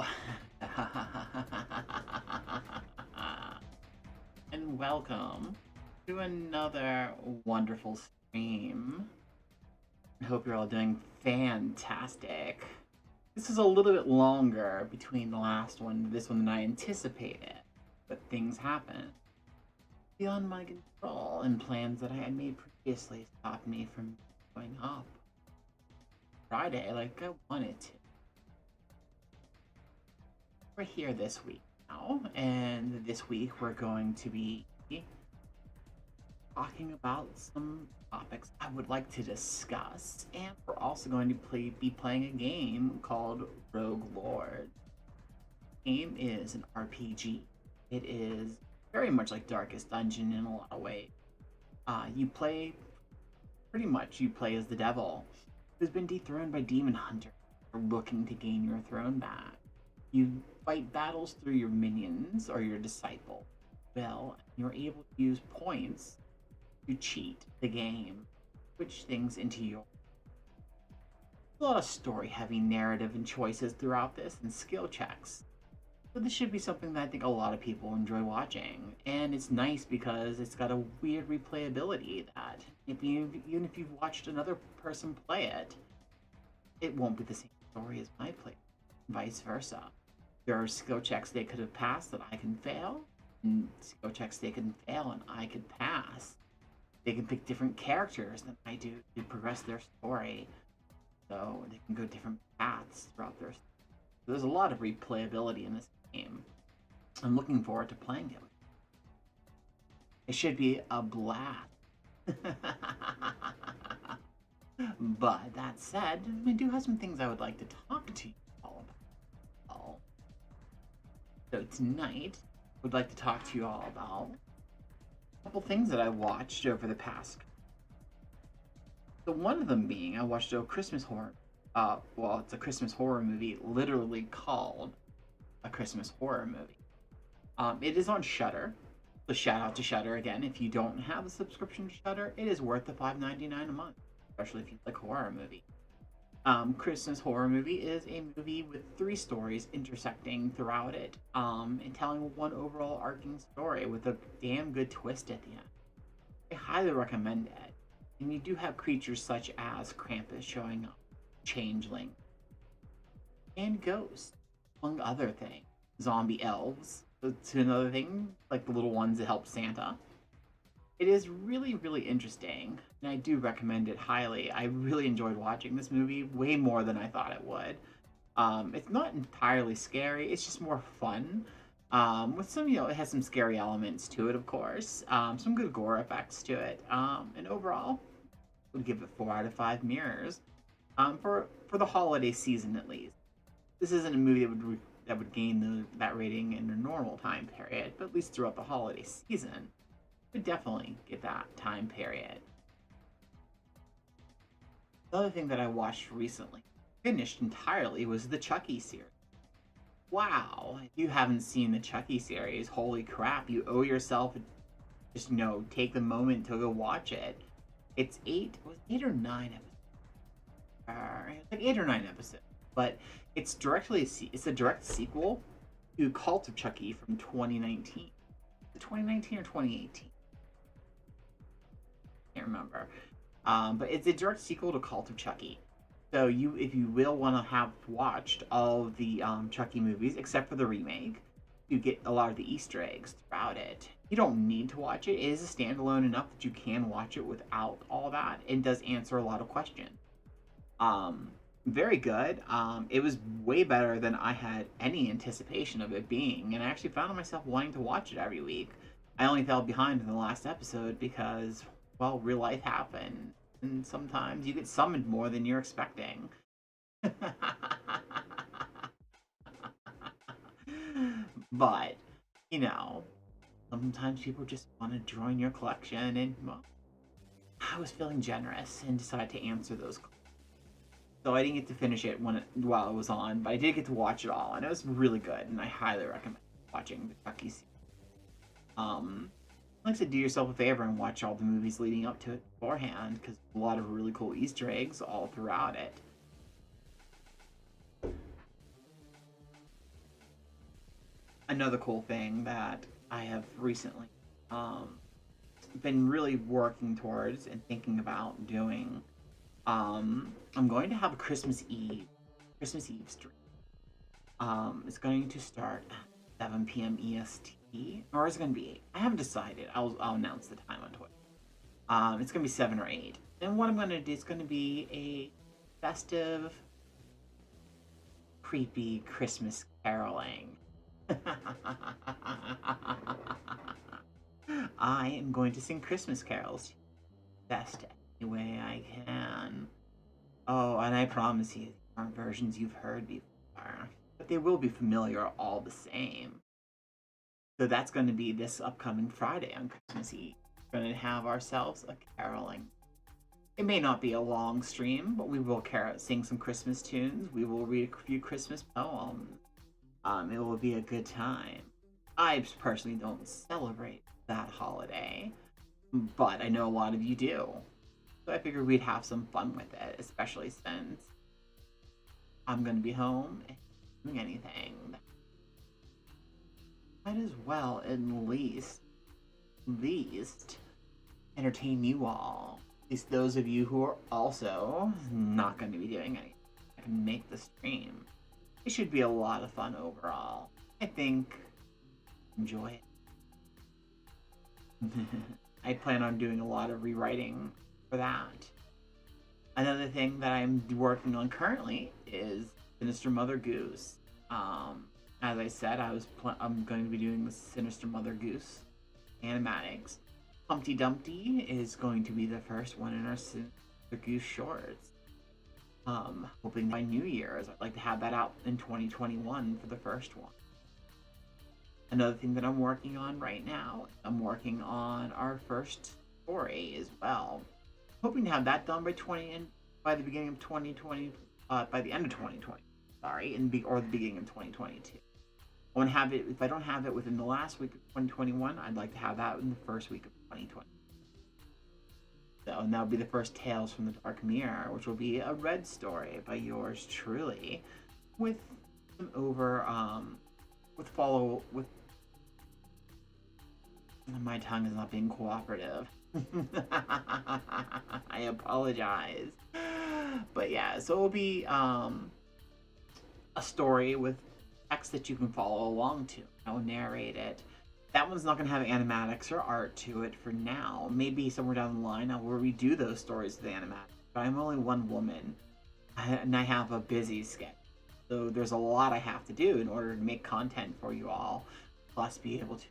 Hello, and welcome to another wonderful stream. I hope you're all doing fantastic. This is a little bit longer between the last one and this one than I anticipated, but things happen beyond my control, and plans that I had made previously stopped me from going up Friday like I wanted to. We're here this week now, and this week we're going to be talking about some topics I would like to discuss, and we're also going to be playing a game called Rogue Lord. The game is an RPG. It is very much like Darkest Dungeon in a lot of ways. You play as the devil who's been dethroned by demon hunters who are looking to gain your throne back. You fight battles through your minions or your disciple. Well, you're able to use points to cheat the game, switch things into your. A lot of story-heavy narrative and choices throughout this, and skill checks. So this should be something that I think a lot of people enjoy watching, and it's nice because it's got a weird replayability that even if you've watched another person play it, it won't be the same story as my play, vice versa. There are skill checks they could have passed that I can fail, and skill checks they can fail and I could pass. They can pick different characters than I do to progress their story, so they can go different paths throughout their story. So there's a lot of replayability in this game. I'm looking forward to playing it. It should be a blast. But that said, we do have some things I would like to talk to you all about. So tonight, I would like to talk to you all about a couple things that I watched over the past. So one of them being I watched a Christmas horror. It's a Christmas horror movie, literally called a Christmas horror movie. It is on Shudder. So shout out to Shudder again. If you don't have a subscription to Shudder, it is worth the $5.99 a month, especially if you like horror movie. Christmas horror movie is a movie with 3 stories intersecting throughout it, and telling one overall arcing story with a damn good twist at the end. I highly recommend it. And you do have creatures such as Krampus showing up, Changeling, and ghosts, among other things. Zombie elves, that's another thing, like the little ones that help Santa. It is really, really interesting, and I do recommend it highly. I really enjoyed watching this movie, way more than I thought it would. It's not entirely scary, it's just more fun. With some, it has some scary elements to it, of course. Some good gore effects to it. And overall, I would give it 4 out of 5 mirrors. For the holiday season at least. This isn't a movie that would gain that rating in a normal time period, but at least throughout the holiday season, would definitely get that time period. The other thing that I watched recently, finished entirely, was the Chucky series. Wow, if you haven't seen the Chucky series, holy crap, you owe yourself just, take the moment to go watch it. It's 8 or 9 episodes. It's like 8 or 9 episodes, but it's a direct sequel to Cult of Chucky from 2019. 2019 or 2018? Can't remember. But it's a direct sequel to Cult of Chucky. So if you will want to have watched all of the Chucky movies, except for the remake, you get a lot of the Easter eggs throughout it. You don't need to watch it. It is a standalone enough that you can watch it without all that. It does answer a lot of questions. Very good. It was way better than I had any anticipation of it being, and I actually found myself wanting to watch it every week. I only fell behind in the last episode because, well, real life happened, and sometimes you get summoned more than you're expecting. But, sometimes people just want to join your collection, and, well, I was feeling generous and decided to answer those calls. So I didn't get to finish it while it was on, but I did get to watch it all, and it was really good, and I highly recommend watching the Chucky series. Like I said, do yourself a favor and watch all the movies leading up to it beforehand, because a lot of really cool Easter eggs all throughout it. another cool thing that I have recently um, been really working towards and thinking about doing. I'm going to have a Christmas Eve stream. It's going to start at 7 p.m. EST, or is it going to be 8? I haven't decided. I'll announce the time on Twitter. It's going to be 7 or 8. And what I'm going to do is going to be a festive, creepy Christmas caroling. I am going to sing Christmas carols best any way I can. Oh, and I promise you, these aren't versions you've heard before, but they will be familiar all the same. So that's going to be this upcoming Friday on Christmas Eve. We're going to have ourselves a caroling. It may not be a long stream, but we will sing some Christmas tunes. We will read a few Christmas poems. It will be a good time. I personally don't celebrate that holiday, but I know a lot of you do. So I figured we'd have some fun with it, especially since I'm going to be home and doing anything. Might as well at least entertain you all. At least those of you who are also not going to be doing anything and make the stream. It should be a lot of fun overall. I think. Enjoy it. I plan on doing a lot of rewriting for that. Another thing that I'm working on currently is Sinister Mother Goose. As I said, I'm going to be doing the Sinister Mother Goose animatics. Humpty Dumpty is going to be the first one in our Sinister Goose shorts. Hoping by New Year's, I'd like to have that out in 2021 for the first one. Another thing that I'm working on right now, I'm working on our first story as well. Hoping to have that done by the beginning of 2020, by the end of 2020. Sorry, or the beginning of 2022. I want to have it. If I don't have it within the last week of 2021, I'd like to have that in the first week of 2020. So, and that'll be the first Tales from the Dark Mirror, which will be a red story by yours truly, with my tongue is not being cooperative. I apologize. But yeah, so it will be a story with text that you can follow along to. I will narrate it. That one's not going to have animatics or art to it for now. Maybe somewhere down the line I will redo those stories to the animatics. But I'm only one woman, and I have a busy schedule. So there's a lot I have to do in order to make content for you all, plus be able to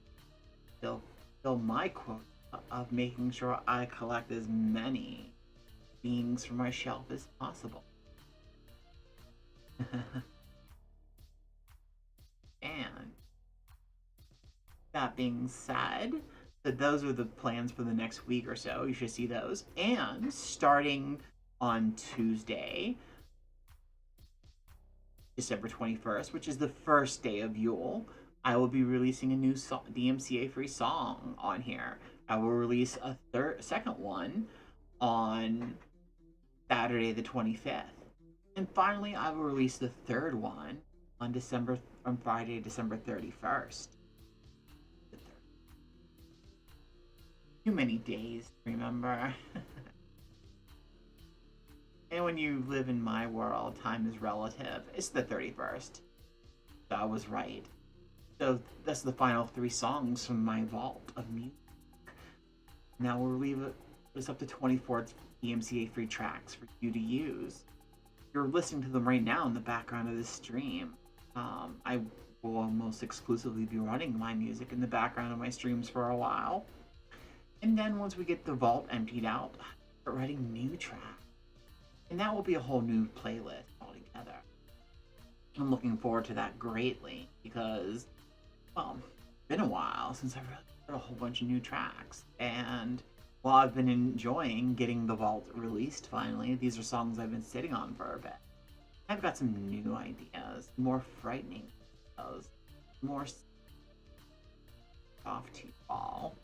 fill my quota of making sure I collect as many beings from my shelf as possible. And that being said, those are the plans for the next week or so. You should see those. And starting on Tuesday, December 21st, which is the first day of Yule, I will be releasing a new DMCA free song on here. I will release a second one on Saturday the 25th. And finally, I will release the third one on Friday, December 31st. Too many days to remember. And when you live in my world, time is relative. It's the 31st. So I was right. So that's the final 3 songs from my vault of music. Now we'll leave it's up to 24 DMCA free tracks for you to use. You're listening to them right now in the background of this stream. I will almost exclusively be running my music in the background of my streams for a while. And then once we get the vault emptied out, I'll start writing new tracks. And that will be a whole new playlist altogether. I'm looking forward to that greatly because, well, it's been a while since I've really heard a whole bunch of new tracks. And while I've been enjoying getting the vault released finally, these are songs I've been sitting on for a bit. I've got some new ideas, more frightening ideas, more soft to all.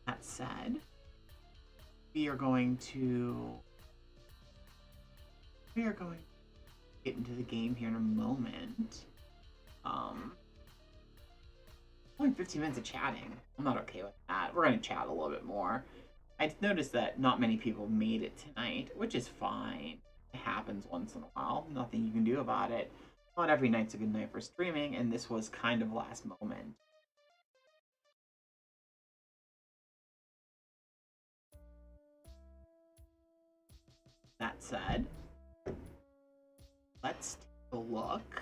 That said, we are going to get into the game here in a moment. Only 15 minutes of chatting. I'm not okay with that. We're gonna chat a little bit more. I noticed that not many people made it tonight, which is fine. It happens once in a while. Nothing you can do about it. Not every night's a good night for streaming, and this was kind of last moment. That said, let's take a look.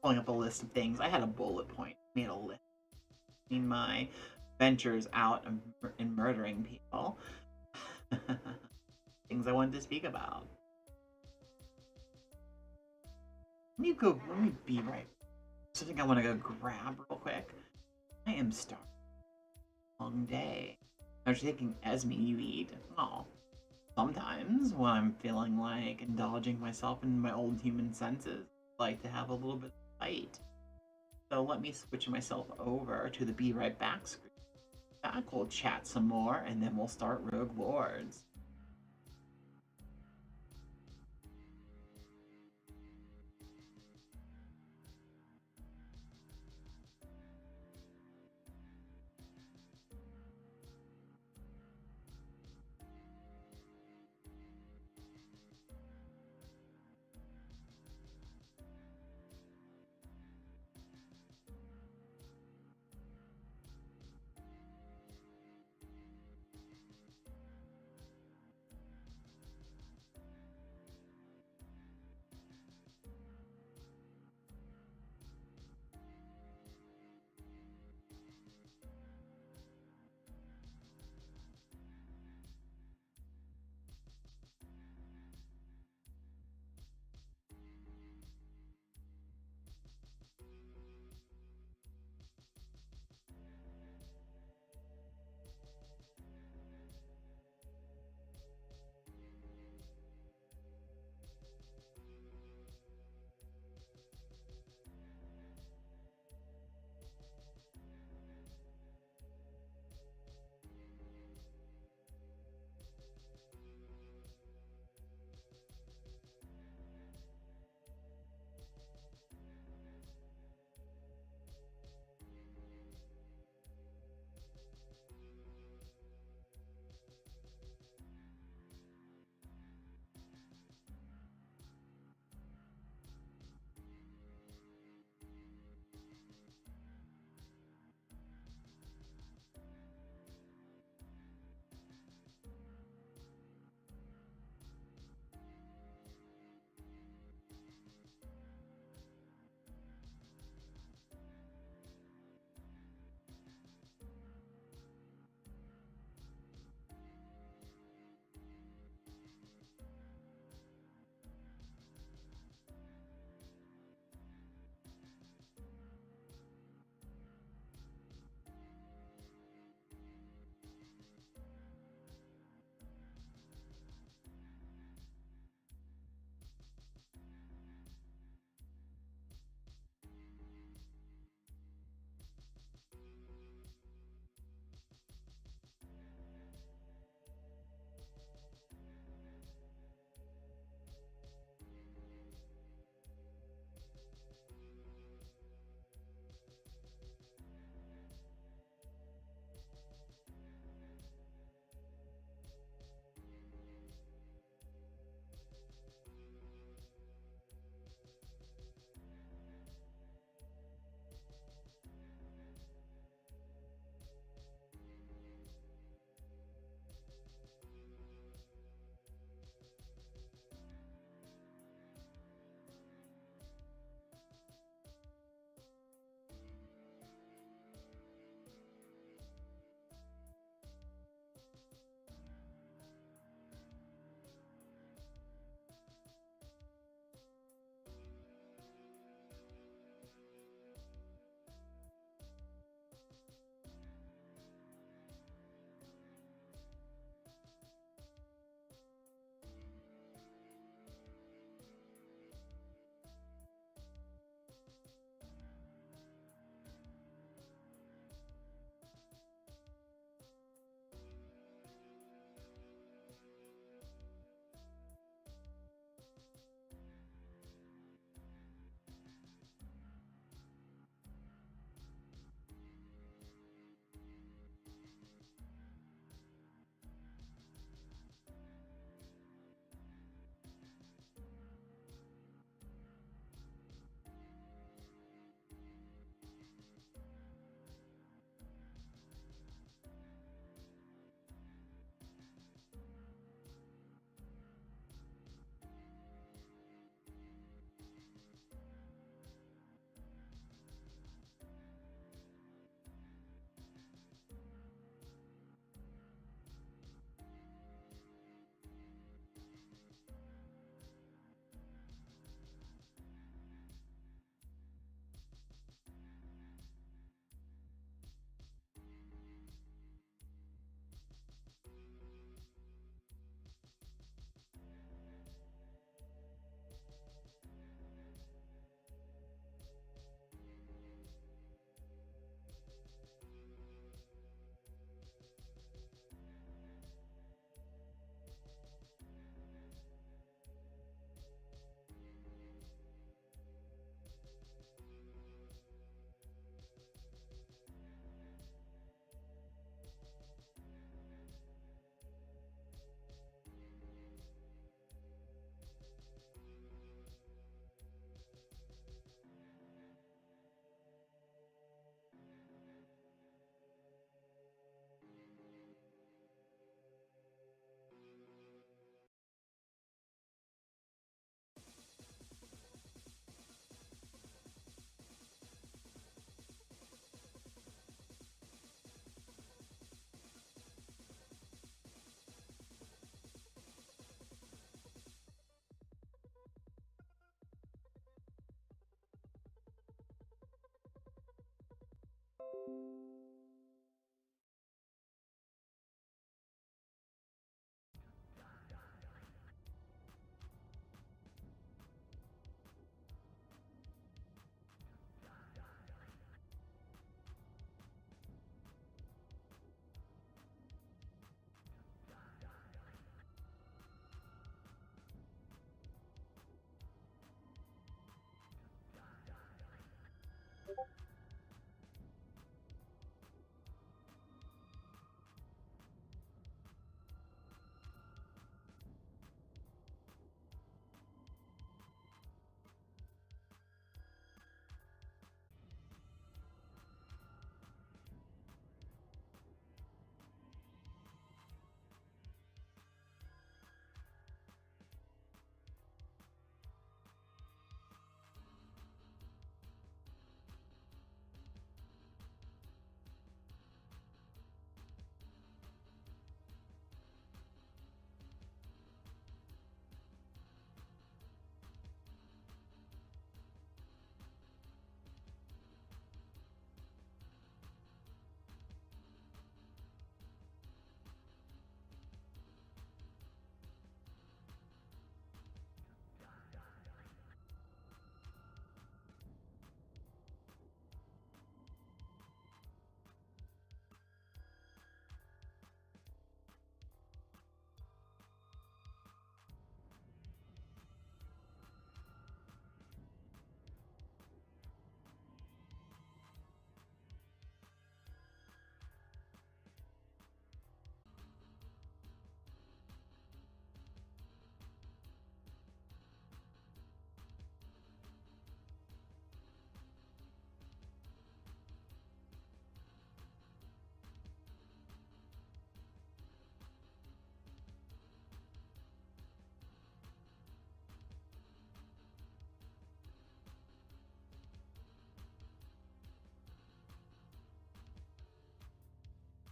Pulling up a list of things. I had a bullet point. I made a list. In my ventures out in murdering people. Things I wanted to speak about. Let me be right. Something I want to go grab real quick. I am starving. Long day. I was thinking, Esme, you eat. Oh, sometimes when I'm feeling like indulging myself in my old human senses, I like to have a little bit of fight. So let me switch myself over to the Be Right Back screen. Back, we'll chat some more, and then we'll start Rogue Lords.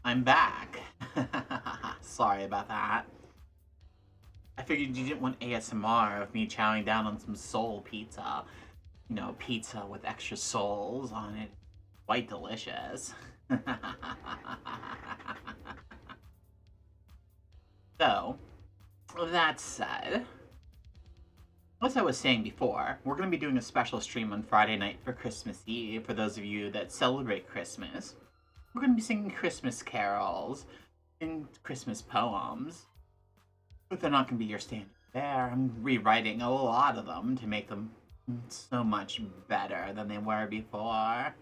I'm back. Sorry about that. I figured you didn't want ASMR of me chowing down on some soul pizza. You know, pizza with extra souls on it. Quite delicious. So, that said, as I was saying before, we're going to be doing a special stream on Friday night for Christmas Eve for those of you that celebrate Christmas. We're going to be singing Christmas carols and Christmas poems, but they're not going to be your standard fare. I'm rewriting a lot of them to make them so much better than they were before.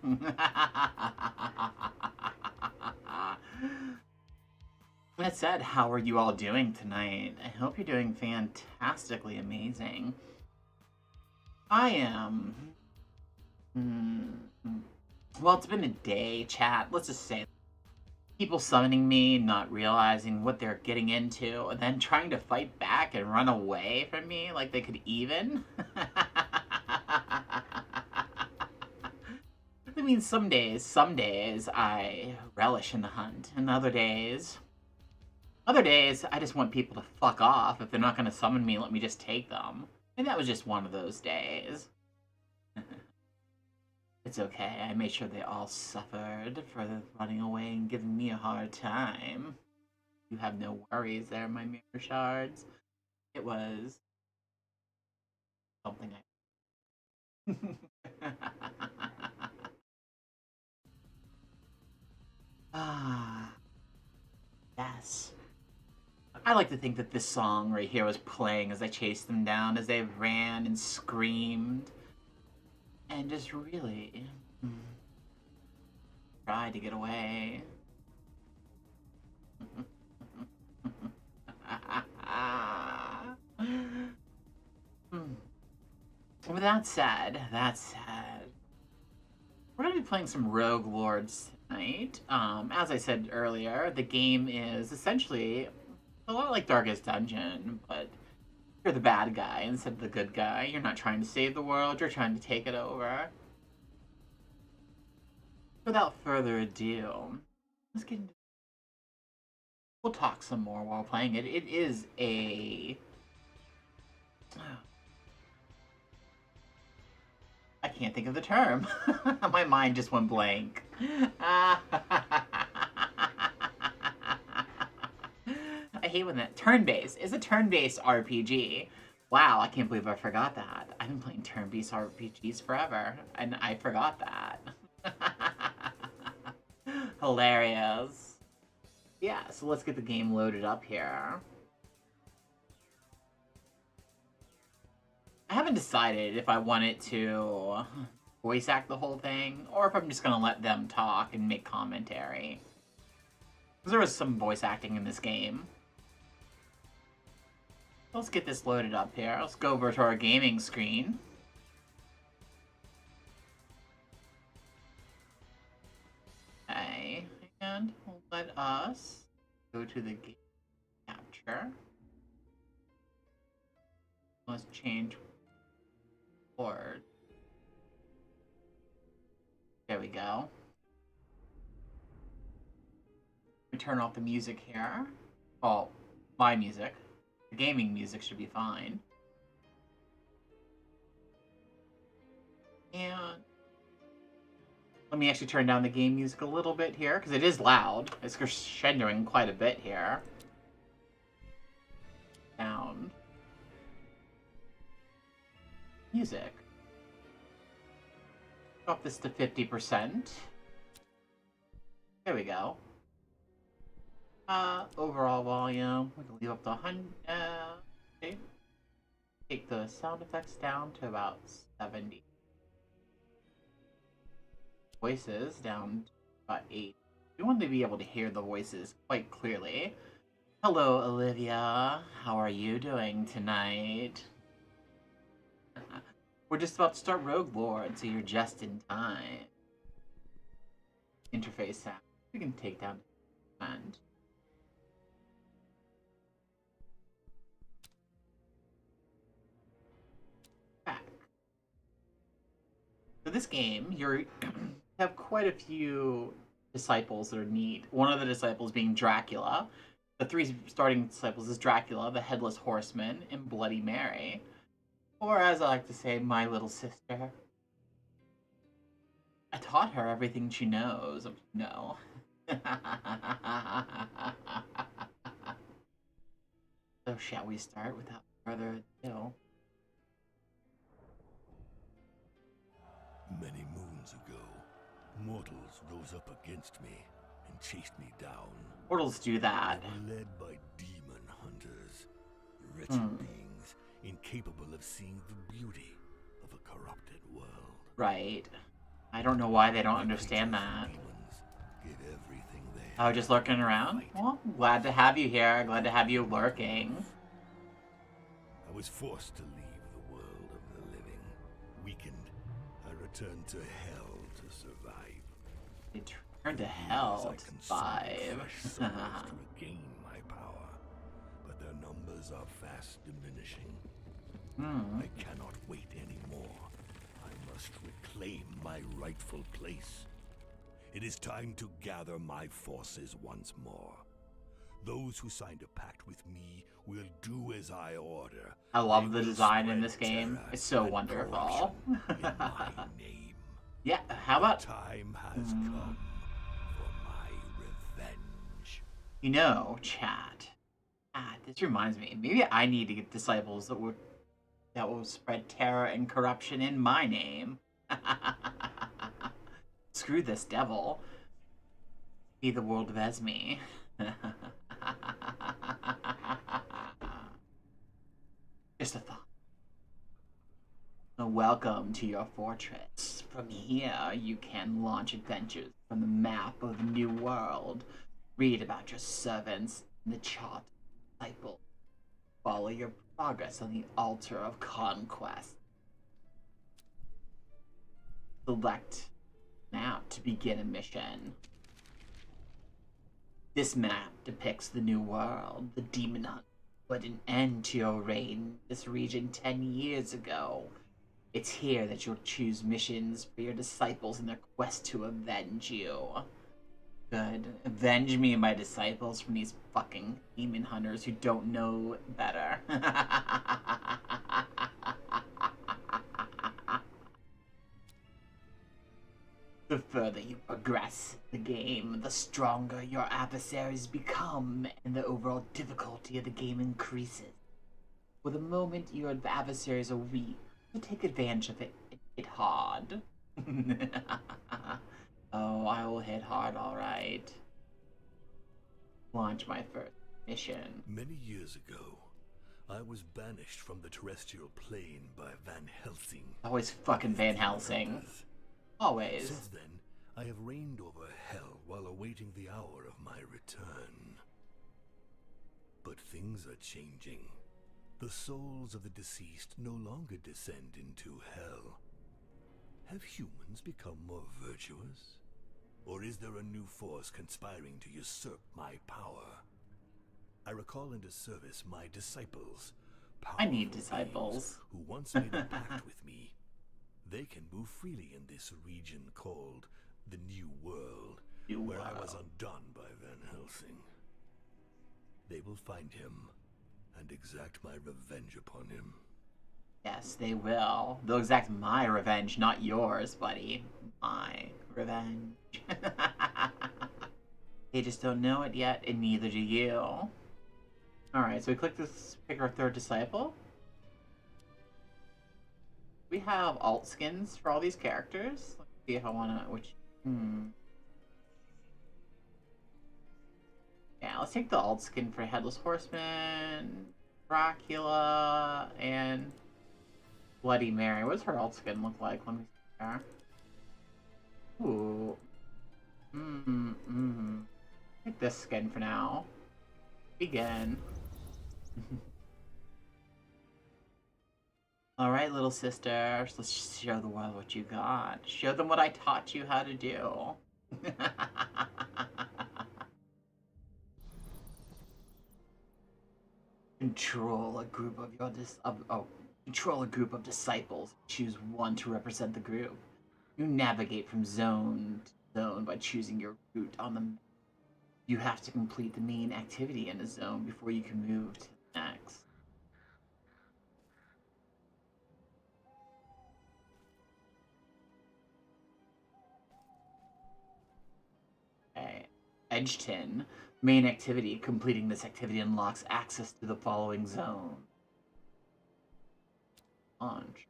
That said, how are you all doing tonight? I hope you're doing fantastically amazing. I am. Well, it's been a day, chat. Let's just say people summoning me, not realizing what they're getting into, and then trying to fight back and run away from me like they could even. I mean, some days I relish in the hunt, and other days I just want people to fuck off. If they're not going to summon me, let me just take them. And that was just one of those days. It's okay, I made sure they all suffered for running away and giving me a hard time. You have no worries there, my mirror shards. It was something I... Ah, yes. I like to think that this song right here was playing as I chased them down, as they ran and screamed. And just really tried to get away. With that said, we're going to be playing some Rogue Lords tonight. As I said earlier, the game is essentially a lot like Darkest Dungeon, but you're the bad guy instead of the good guy. You're not trying to save the world, you're trying to take it over. Without further ado, let's get into... We'll talk some more while playing it. It is a... I can't think of the term. My mind just went blank. I hate when that... Turn-based. It's a turn-based RPG. Wow, I can't believe I forgot that. I've been playing turn-based RPGs forever, and I forgot that. Hilarious. Yeah, so let's get the game loaded up here. I haven't decided if I want it to voice act the whole thing, or if I'm just gonna let them talk and make commentary. Because there was some voice acting in this game. Let's get this loaded up here. Let's go over to our gaming screen. Okay, and let us go to the game capture. Let's change word. There we go. We turn off the music here. Well, my music. The gaming music should be fine. And let me actually turn down the game music a little bit here, because it is loud. It's crescendoing quite a bit here. Sound. Music. Drop this to 50%. There we go. Overall volume, we can leave up to 100. Okay. Take the sound effects down to about 70. Voices down to about 8. We want to be able to hear the voices quite clearly. Hello, Olivia. How are you doing tonight? We're just about to start Rogue Lord, so you're just in time. Interface sound. We can take down and back. So this game, you have quite a few disciples that are neat. One of the disciples being Dracula. The 3 starting disciples is Dracula, the Headless Horseman, and Bloody Mary. Or as I like to say, my little sister. I taught her everything she knows. No. So shall we start without further ado? Many moons ago, mortals rose up against me and chased me down. Mortals do that. They were led by demon hunters, wretched beings incapable of seeing the beauty of a corrupted world. Right. I don't know why they don't understand that. Give everything they Oh, just lurking around? Well, glad to have you here. Glad to have you lurking. I was forced to leave the world of the living. Weakened, I returned to hell to survive. You turned to hell to survive. To regain my power, but their numbers are fast diminishing. I cannot wait anymore. I must reclaim my rightful place. It is time to gather my forces once more. Those who signed a pact with me will do as I order. I love the design in this game. It's so wonderful. In my name. Yeah, how about... Time has come for my revenge. You know, chat. This reminds me. Maybe I need to get disciples that will spread terror and corruption in my name. Screw this devil. Be the world of Esme. Just a thought. Welcome to your fortress. From here, you can launch adventures from the map of the new world. Read about your servants in the chart of disciple. Follow your progress on the altar of conquest. Select map to begin a mission. This map depicts the new world. The demon hunt put an end to your reign in this region 10 years ago. It's here that you'll choose missions for your disciples in their quest to avenge you. Good. Avenge me and my disciples from these fucking demon hunters who don't know better. The further you progress the game, the stronger your adversaries become, and the overall difficulty of the game increases. For the moment your adversaries are weak, you take advantage of it and hit hard. Oh, I will hit hard, alright. Launch my first mission. Many years ago, I was banished from the terrestrial plane by Van Helsing. Always fucking Van Helsing. Always. Since then, I have reigned over hell while awaiting the hour of my return. But things are changing. The souls of the deceased no longer descend into hell. Have humans become more virtuous? Or is there a new force conspiring to usurp my power? I recall into service my disciples. I need disciples. Who once made a pact with me. They can move freely in this region called the New World, where I was undone by Van Helsing. They will find him and exact my revenge upon him. Yes, they will. They'll exact my revenge, not yours, buddy. My revenge. They just don't know it yet, and neither do you. Alright, so we click this, pick our third disciple. We have alt skins for all these characters. Let's see if I wanna, Yeah, let's take the alt skin for Headless Horseman, Dracula, and Bloody Mary. What does her alt skin look like? Let me see her. Ooh. Take this skin for now. Begin. Alright, little sisters. Let's show the world what you got. Show them what I taught you how to do. Control a group of disciples. Choose one to represent the group. You navigate from zone to zone by choosing your route on the map. You have to complete the main activity in a zone before you can move to the next. Okay. Edgeton. Main activity. Completing this activity unlocks access to the following zone. Launch.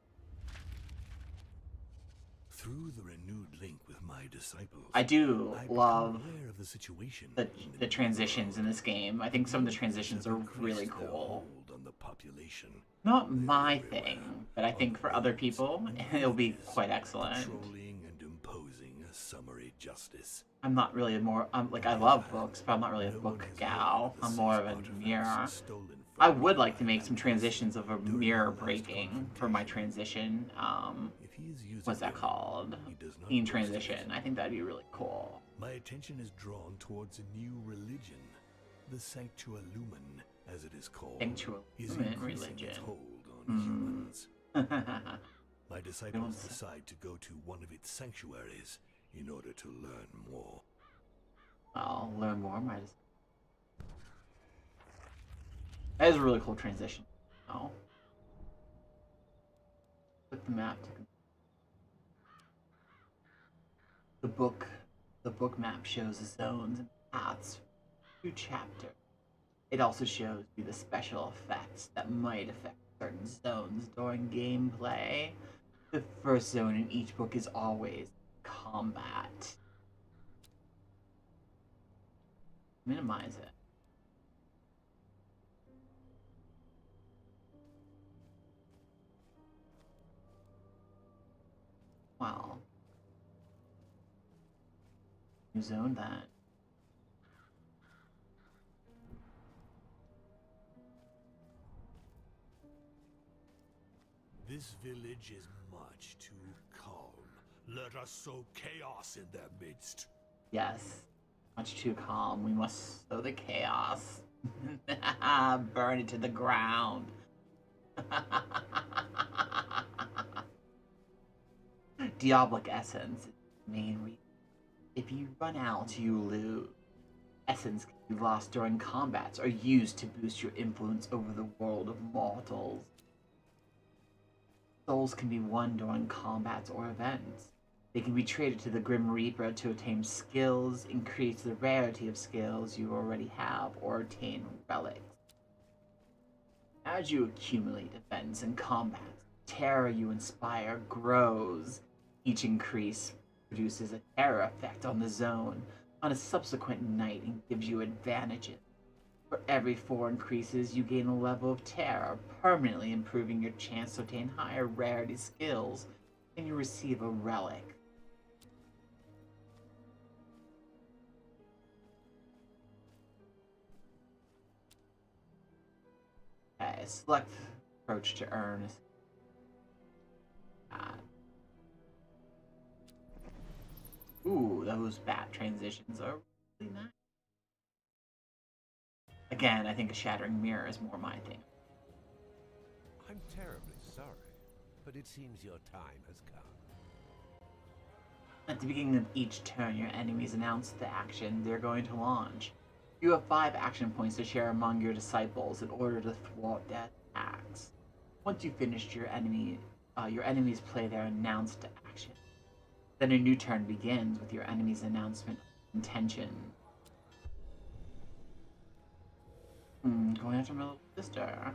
Through the renewed link with my disciples, I do love aware of the situation the transitions in this game. I think some of the transitions are really cool. On the population. Not my thing, but I think for other people, it'll be quite excellent. Controlling and imposing a summary justice. I'm not really like, I love books, but I'm not really a book gal. I'm more of a mirror. I would like to make some transitions of a mirror breaking for my transition. What's that called? Scene transition. I think that'd be really cool. My attention is drawn towards a new religion. The Sanctualumen, as it is called, is increasing its hold on humans. My disciples decide to go to one of its sanctuaries in order to learn more. I'll learn more. That is a really cool transition. Oh. Click the map to the book map shows the zones and paths to chapter. It also shows you the special effects that might affect certain zones during gameplay. The first zone in each book is always combat. Minimize it. Wow. You zoned that. This village is much too calm. Let us sow chaos in their midst. Yes. Much too calm. We must sow the chaos. Burn it to the ground. Diabolic essence is the main reason. If you run out, you lose. Essence can be lost during combats or used to boost your influence over the world of mortals. Souls can be won during combats or events. They can be traded to the Grim Reaper to obtain skills, increase the rarity of skills you already have, or obtain relics. As you accumulate events and combats, the terror you inspire grows. Each increase produces a terror effect on the zone on a subsequent night and gives you advantages. For every 4 increases, you gain a level of terror, permanently improving your chance to obtain higher rarity skills, and you receive a relic. select approach to earn. Ooh, those bat transitions are really nice. Again, I think a shattering mirror is more my thing. I'm terribly sorry, but it seems your time has come. At the beginning of each turn, your enemies announce the action they're going to launch. You have 5 action points to share among your disciples in order to thwart their attacks. Once you've finished your enemies play their announced action. Then a new turn begins with your enemy's announcement of intention. Going after my little sister.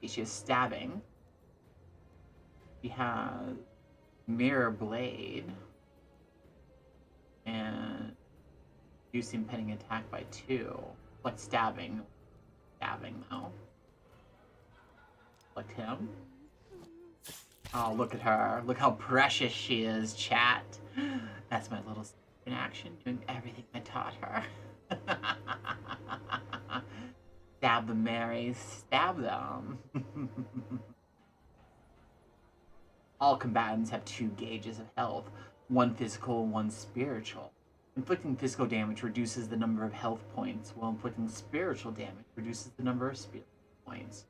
She has stabbing. She has mirror blade. And reducing pending attack by 2. Like stabbing. Stabbing though. Like him. Oh, look at her. Look how precious she is, chat. That's my little sister in action, doing everything I taught her. Stab the Marys, stab them. All combatants have 2 gauges of health, 1 physical and 1 spiritual. Inflicting physical damage reduces the number of health points, while inflicting spiritual damage reduces the number of spiritual points.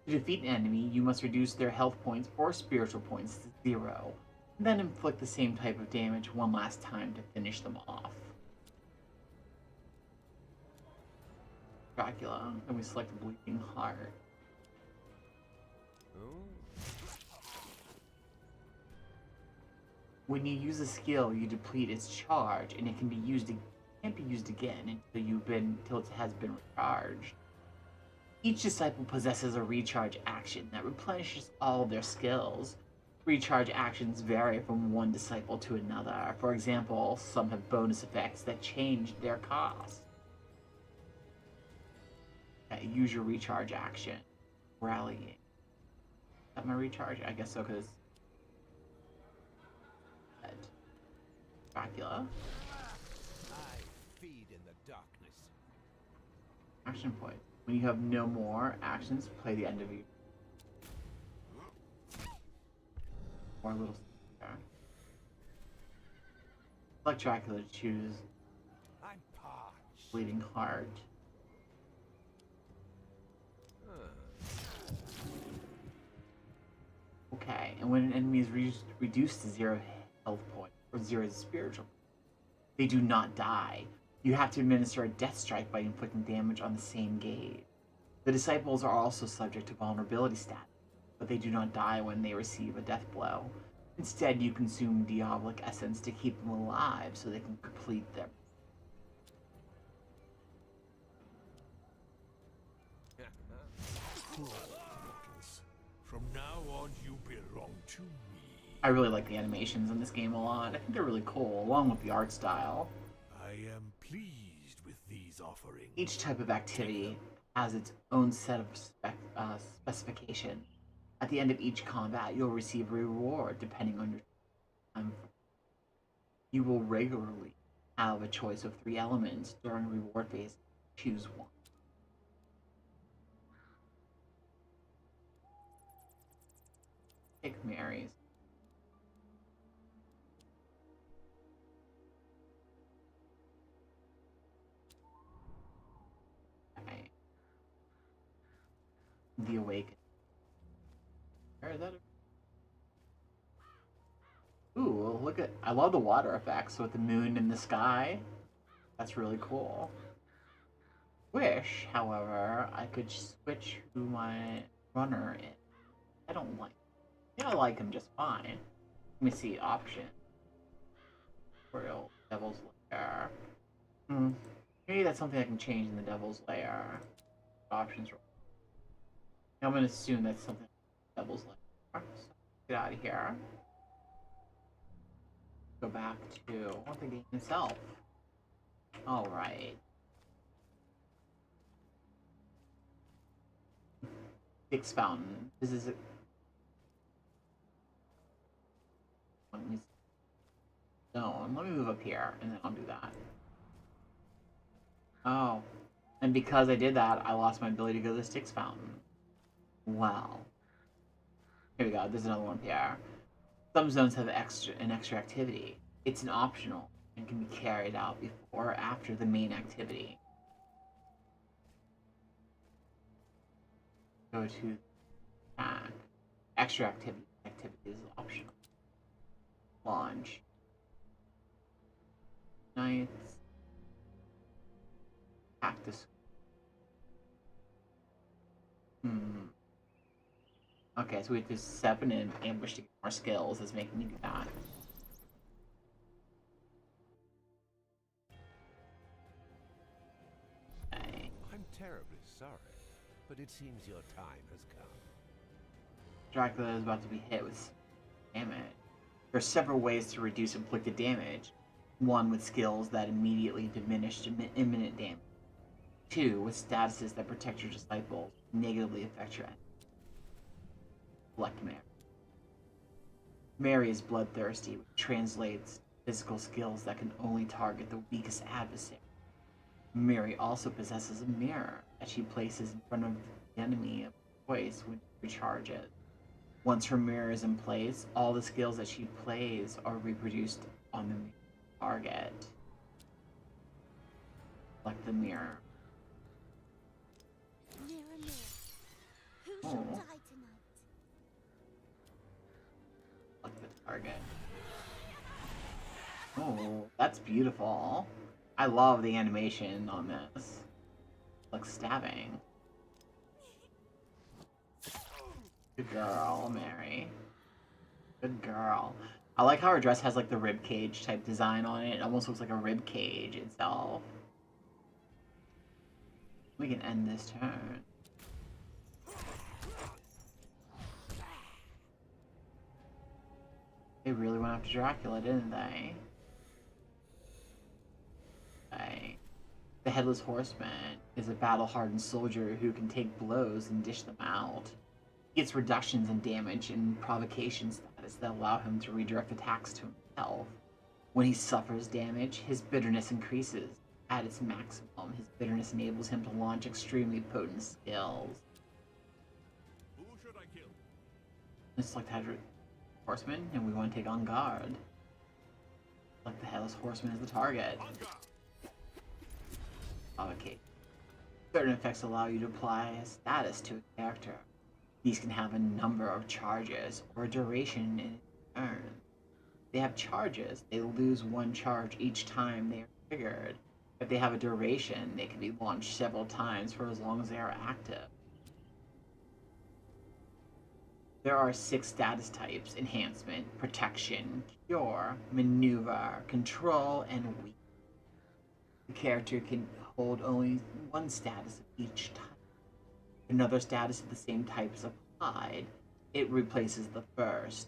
To defeat an enemy, you must reduce their health points or spiritual points to 0, and then inflict the same type of damage one last time to finish them off. Dracula, and we select Bleeding Heart. When you use a skill, you deplete its charge, and it can't be used again until it has been recharged. Each disciple possesses a recharge action that replenishes all their skills. Recharge actions vary from one disciple to another. For example, some have bonus effects that change their cost. Okay, use your recharge action. Rallying. Is that my recharge? I guess so, because... Dracula. I feed in the darkness. Action point. When you have no more actions, play the end of your... Or a little... Select Dracula to choose... I'm parched. Bleeding Heart. Okay, and when an enemy is reduced to 0 health point, or 0 spiritual, they do not die. You have to administer a death strike by inflicting damage on the same gauge. The disciples are also subject to vulnerability status, but they do not die when they receive a death blow. Instead, you consume Diabolic Essence to keep them alive so they can complete their... From now on, you belong to me. I really like the animations in this game a lot. I think they're really cool, along with the art style. I am pleased with these offerings. Each type of activity has its own set of specifications. At the end of each combat, you'll receive a reward depending on your time. You will regularly have a choice of 3 elements during a reward phase. Choose one. Pick Mary's. Okay. The Awaken. Where is that? Ooh, look at... I love the water effects with the moon in the sky. That's really cool. Wish, however, I could switch who my runner is. I don't like... I like him just fine. Let me see, option. Real Devil's Lair. Maybe that's something I can change in the Devil's Lair. Options. I'm gonna assume that's something Devil's Lair. So get out of here. Go back to the game itself. Alright. Fix Fountain. This is... No, let me move up here, and then I'll do that. Oh. And because I did that, I lost my ability to go to the Styx Fountain. Well. Here we go. There's another one, Pierre. Some zones have an extra activity. It's an optional and can be carried out before or after the main activity. Go to attack. Extra activity. Activity is optional. Launch. Knights. Cactus. Okay, so we have to step in and ambush to get more skills. That's making me do that. Okay. I'm terribly sorry, but it seems your time has come. Dracula is about to be hit with damage. There are several ways to reduce inflicted damage. One with skills that immediately diminish imminent damage. Two with statuses that protect your disciples, negatively affect your enemy. Select Mary. Mary is bloodthirsty, which translates physical skills that can only target the weakest adversary. Mary also possesses a mirror that she places in front of the enemy of choice when she recharges. Once her mirror is in place, all the skills that she plays are reproduced on the target. Select the mirror. Mirror, mirror, who shall die tonight? Select the target. Oh, that's beautiful. I love the animation on this. Like stabbing. Good girl, Mary. Good girl. I like how her dress has like the rib cage type design on it. It almost looks like a rib cage itself. We can end this turn. They really went after Dracula, didn't they? Okay. The Headless Horseman is a battle-hardened soldier who can take blows and dish them out. He gets reductions in damage and provocation status that allow him to redirect attacks to himself. When he suffers damage, his bitterness increases. At its maximum, his bitterness enables him to launch extremely potent skills. Who should I kill? Let's select Headless Horseman, and we want to take on guard. Select the Headless Horseman as the target. Okay. Certain effects allow you to apply a status to a character. These can have a number of charges or a duration in a turn. If they have charges, they lose one charge each time they are triggered. If they have a duration, they can be launched several times for as long as they are active. There are 6 status types: enhancement, protection, cure, maneuver, control, and weak. The character can hold only one status of each type. If another status of the same type is applied, it replaces the first.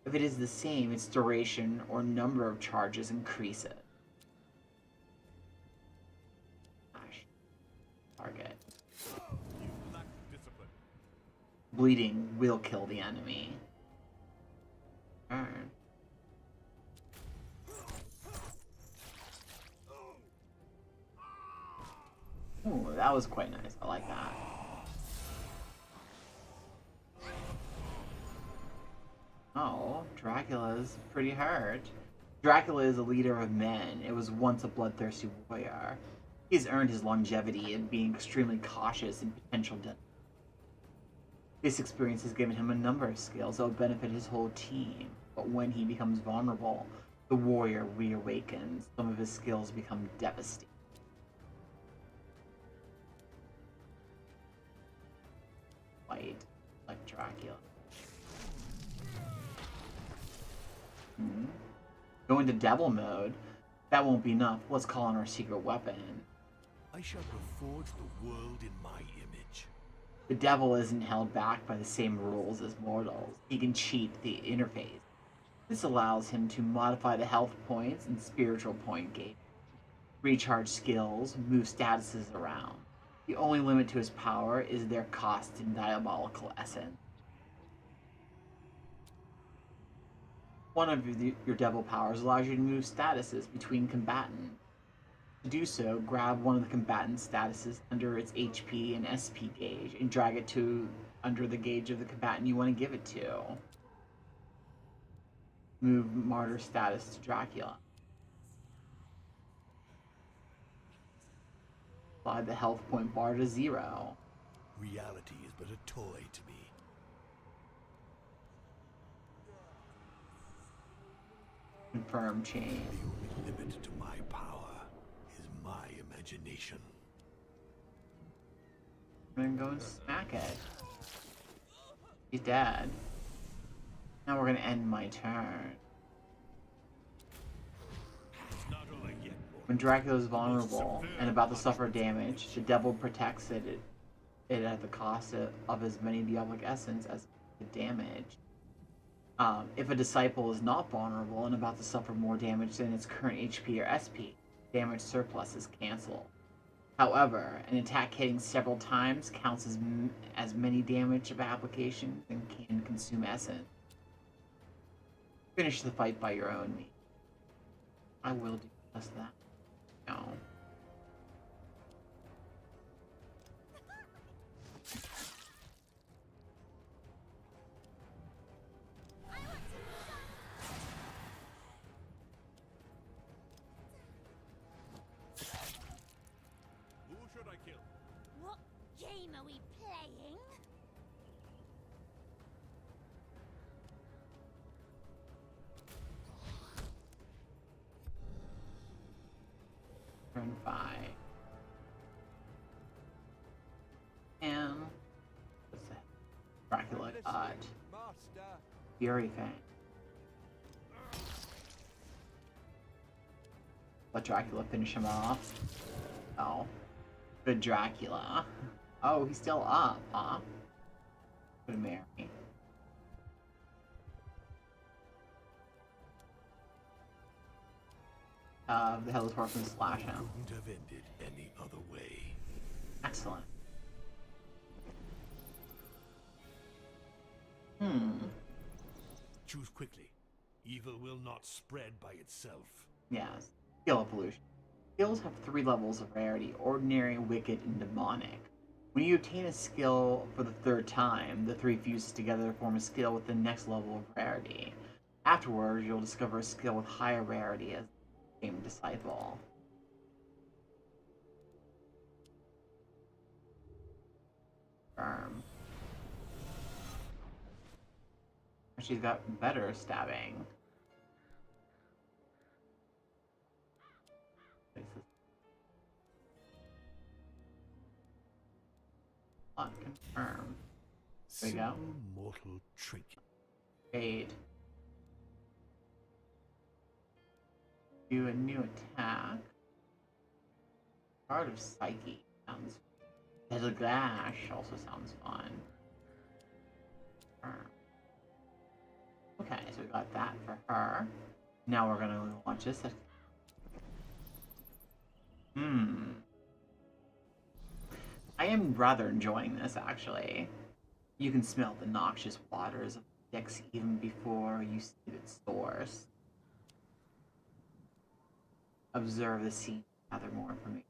If it is the same, its duration or number of charges increases. Target. You lack discipline. Bleeding will kill the enemy. Turn. Ooh, that was quite nice. I like that. Oh, Dracula's pretty hurt. Dracula is a leader of men. It was once a bloodthirsty warrior. He's earned his longevity in being extremely cautious in potential death. This experience has given him a number of skills that will benefit his whole team, but when he becomes vulnerable, the warrior reawakens. Some of his skills become devastating. Fight like Dracula. Go into devil mode. That won't be enough. Let's call on our secret weapon. I shall reforge the world in my image. The devil isn't held back by the same rules as mortals. He can cheat the interface. This allows him to modify the health points and spiritual point gauge, recharge skills, move statuses around. The only limit to his power is their cost in diabolical essence. One of your devil powers allows you to move statuses between combatants. To do so, grab one of the combatant statuses under its HP and SP gauge and drag it to under the gauge of the combatant you want to give it to. Move Martyr status to Dracula. Slide the health point bar to 0. Reality is but a toy to me. Confirm change. The only limit to my power is my imagination. I'm gonna go and smack it. He's dead. Now we're gonna end my turn. When Dracula is vulnerable and about to suffer damage, the devil protects it at the cost of as many diabolic essence as the damage. If a disciple is not vulnerable and about to suffer more damage than its current HP or SP, damage surplus is cancelled. However, an attack hitting several times counts as many damage of application and can consume essence. Finish the fight by your own means. I will do just that. No. What game are we playing? Turn 5. And what's that? Dracula got Fury Fang. Let Dracula finish him off. Oh. Good Dracula. Oh, he's still up, huh? Good Mary. The Headless Horseman slash him. Couldn't have ended any other way. Excellent. Choose quickly. Evil will not spread by itself. Yes. Skill evolution. Skills have 3 levels of rarity: ordinary, wicked, and demonic. When you obtain a skill for the 3rd time, the 3 fuses together to form a skill with the next level of rarity. Afterwards, you'll discover a skill with higher rarity as the same disciple. She's got better stabbing. Confirm. There we go. Simple mortal trick. Fade. Do a new attack. Card of Psyche sounds. Deadly Gash also sounds fun. Okay, so we got that for her. Now we're gonna launch this. I am rather enjoying this, actually. You can smell the noxious waters of the Styx even before you see its source. Observe the sea to gather more information.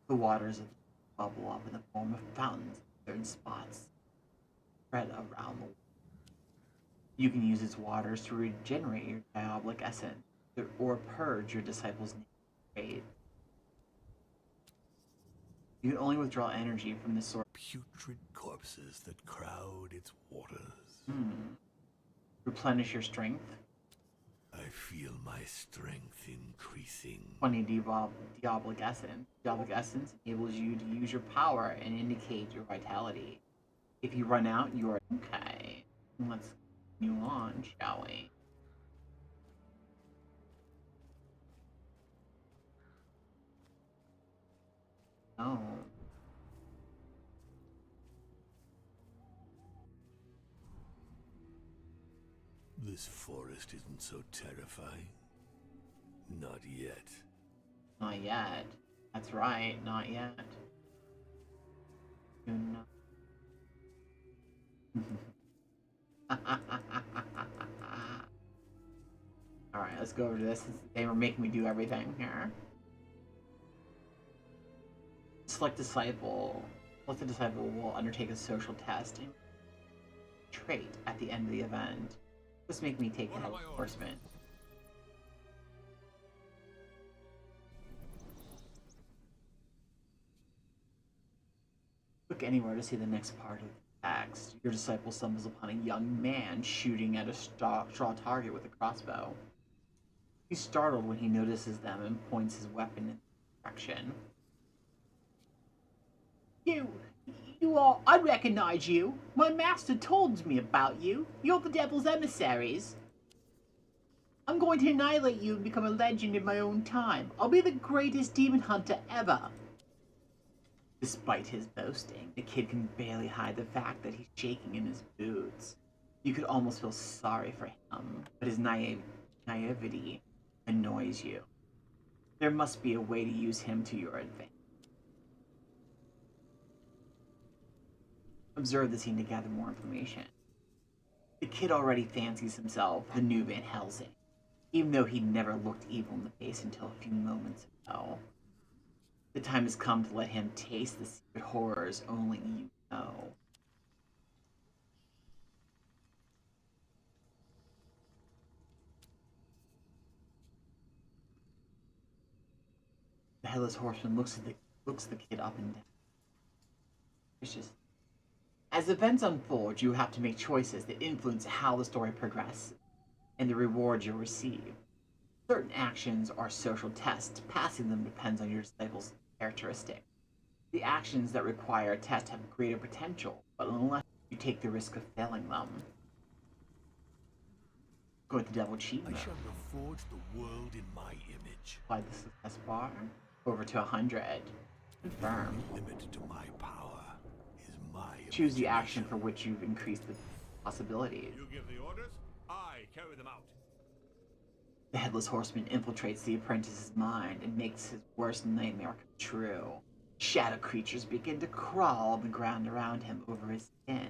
The waters of the bubble up in the form of fountains in certain spots spread around the world. You can use its waters to regenerate your diabolic essence or purge your disciples' trade. You can only withdraw energy from this source. Putrid corpses that crowd its waters. Replenish your strength. I feel my strength increasing. 20 diabolic essence. Diabolic essence enables you to use your power and indicate your vitality. If you run out, you are okay. Let's continue on, shall we? Oh. This forest isn't so terrifying. Not yet. Not yet. That's right, not yet. Do not. Alright, let's go over to this. They were making me do everything here. Select disciple. Select the disciple will undertake a social test and trait at the end of the event. Just make me take the Headless Horseman. Click anywhere to see the next part of the text. Your disciple stumbles upon a young man shooting at a straw target with a crossbow. He's startled when he notices them and points his weapon in the direction. You all, I recognize you. My master told me about you. You're the devil's emissaries. I'm going to annihilate you and become a legend in my own time. I'll be the greatest demon hunter ever. Despite his boasting, the kid can barely hide the fact that he's shaking in his boots. You could almost feel sorry for him, but his naivety annoys you. There must be a way to use him to your advantage. Observe the scene to gather more information. The kid already fancies himself the new Van Helsing, even though he never looked evil in the face until a few moments ago. The time has come to let him taste the secret horrors only you know. The Headless Horseman looks the kid up and down. Vicious. As events unfold, you have to make choices that influence how the story progresses and the rewards you'll receive. Certain actions are social tests. Passing them depends on your disciple's characteristic. The actions that require a test have greater potential, but unless you take the risk of failing them. Go with the devil cheat mode. I shall reforge the world in my image. Apply the success bar over to 100. Confirm. The limit to my power is my Choose the action for which you've increased the possibilities. You give the orders, I carry them out. The Headless Horseman infiltrates the apprentice's mind and makes his worst nightmare come true. Shadow creatures begin to crawl on the ground around him over his skin.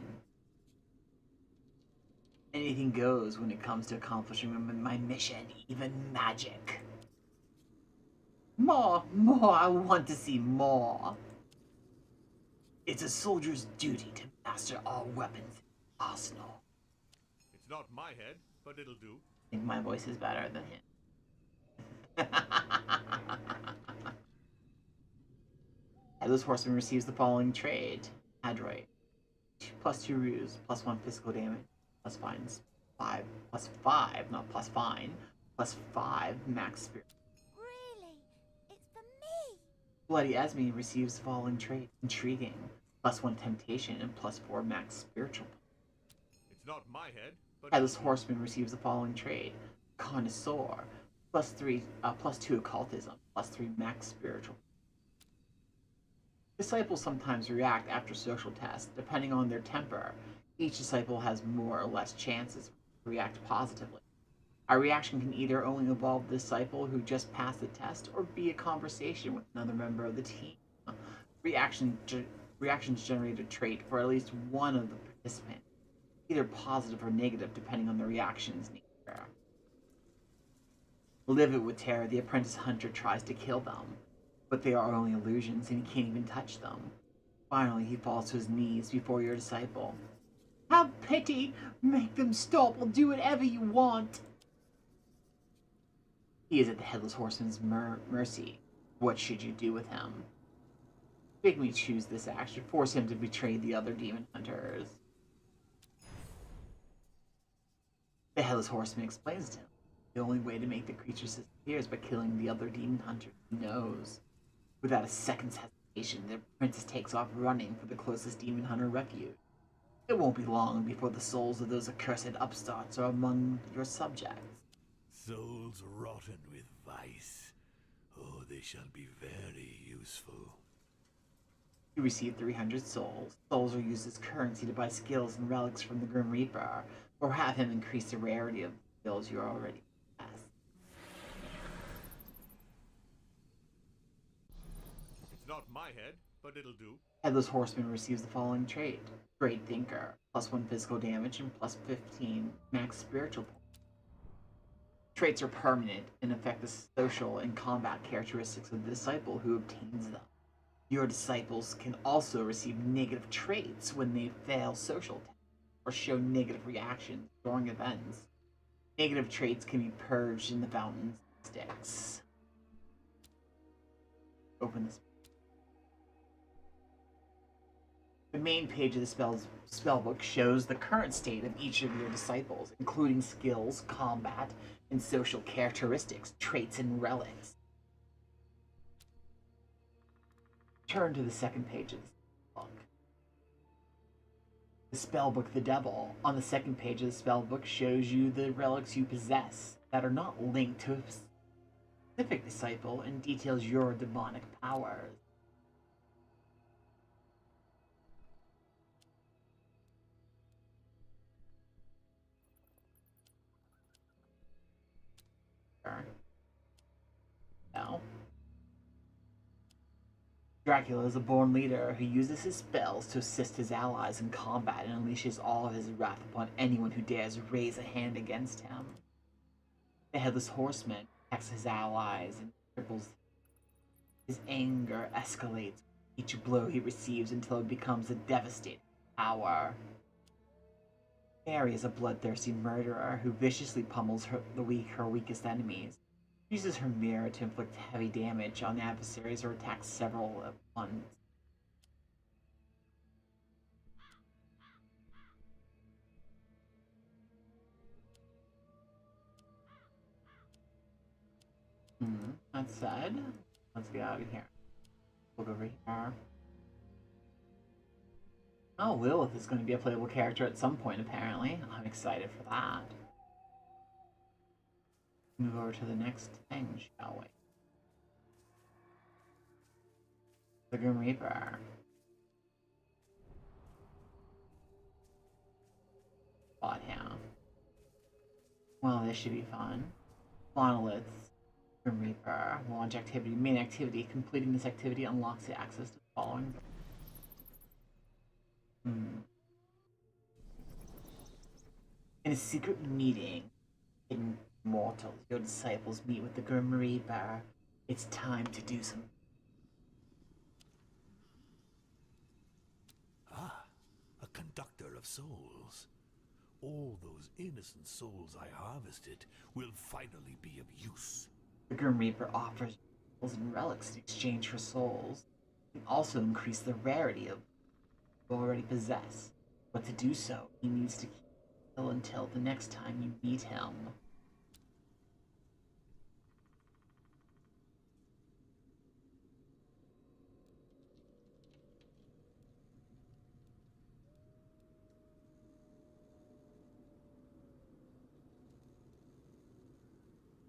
Anything goes when it comes to accomplishing my mission, even magic. More, I want to see more. It's a soldier's duty to master all weapons in the arsenal. It's not my head, but it'll do. I think my voice is better than him. Headless Horseman receives the following trait. Adroit. +2 ruse, +1 physical damage, plus fines 5, +5, not plus fine, +5 max spirit. Really? It's for me? Bloody Esme receives the following trait. Intriguing, +1 temptation, and +4 max spiritual. It's not my head, but Headless Horseman receives the following trait. Connoisseur, +2 occultism, +3 max spiritual. Disciples sometimes react after social tests. Depending on their temper, each disciple has more or less chances to react positively. Our reaction can either only involve the disciple who just passed the test or be a conversation with another member of the team. Reactions generate a trait for at least one of the participants, either positive or negative depending on the reaction's nature. Livid with terror, the apprentice hunter tries to kill them, but they are only illusions and he can't even touch them. Finally, he falls to his knees before your disciple. Have pity! Make them stop! I'll do whatever you want! He is at the Headless Horseman's mercy. What should you do with him? Make me choose this action. Force him to betray the other demon hunters. The Headless Horseman explains to him. The only way to make the creature disappear is by killing the other demon hunters he knows. Without a second's hesitation, the princess takes off running for the closest demon hunter refuge. It won't be long before the souls of those accursed upstarts are among your subjects. Souls rotten with vice. Oh, they shall be very useful. You receive 300 souls. Souls are used as currency to buy skills and relics from the Grim Reaper, or have him increase the rarity of the skills you already possess. It's not my head, but it'll do. Headless Horseman receives the following trait. Great Thinker, +1 physical damage and +15 max spiritual points. Traits are permanent and affect the social and combat characteristics of the disciple who obtains them. Your disciples can also receive negative traits when they fail social tests or show negative reactions during events. Negative traits can be purged in the fountain's sticks. Open this. The main page of the spellbook shows the current state of each of your disciples, including skills, combat, and social characteristics, traits, and relics. Turn to the second page of the spellbook. The spellbook The Devil. On the second page of the spellbook shows you the relics you possess that are not linked to a specific disciple and details your demonic powers. Now, Dracula is a born leader who uses his spells to assist his allies in combat and unleashes all of his wrath upon anyone who dares raise a hand against him. The Headless Horseman attacks his allies and cripples. His anger escalates each blow he receives until it becomes a devastating power. Mary is a bloodthirsty murderer who viciously pummels her weakest enemies. She uses her mirror to inflict heavy damage on adversaries or attacks several at once. That said, let's get out of here. Look over here. Oh, Lilith is going to be a playable character at some point, apparently. I'm excited for that. Move over to the next thing, shall we? The Grim Reaper. Spot him. Well, this should be fun. Monoliths. Grim Reaper. Launch activity. Main activity. Completing this activity unlocks the access to the following. In a secret meeting, hidden mortals, your disciples meet with the Grim Reaper. It's time to do some. Ah, a conductor of souls. All those innocent souls I harvested will finally be of use. The Grim Reaper offers souls and relics in exchange for souls. It can also increase the rarity of what you already possess. But to do so, he needs to keep still until the next time you meet him.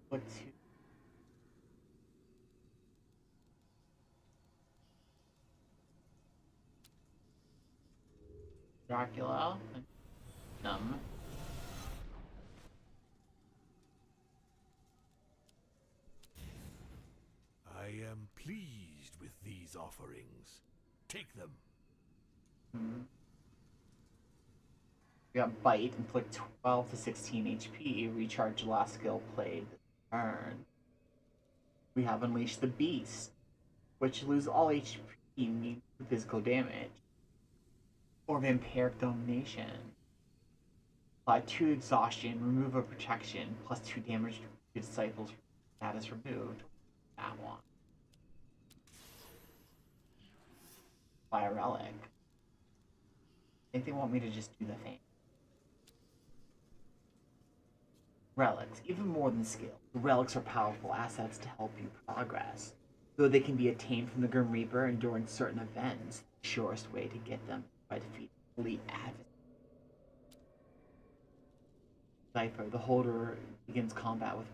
Click to Dracula. I am pleased with these offerings. Take them. We got Bite, inflict 12 to 16 HP, recharge last skill played this turn. We have Unleash the Beast, which lose all HP means physical damage. Or Vampiric Domination. Apply 2 exhaustion, remove a protection, plus 2 damage to disciples status removed. That one. Apply a relic. I think they want me to just do the thing. Relics, even more than skill. Relics are powerful assets to help you progress. Though they can be attained from the Grim Reaper and during certain events, the surest way to get them is by defeating elite adversaries. Cipher, the holder begins combat with.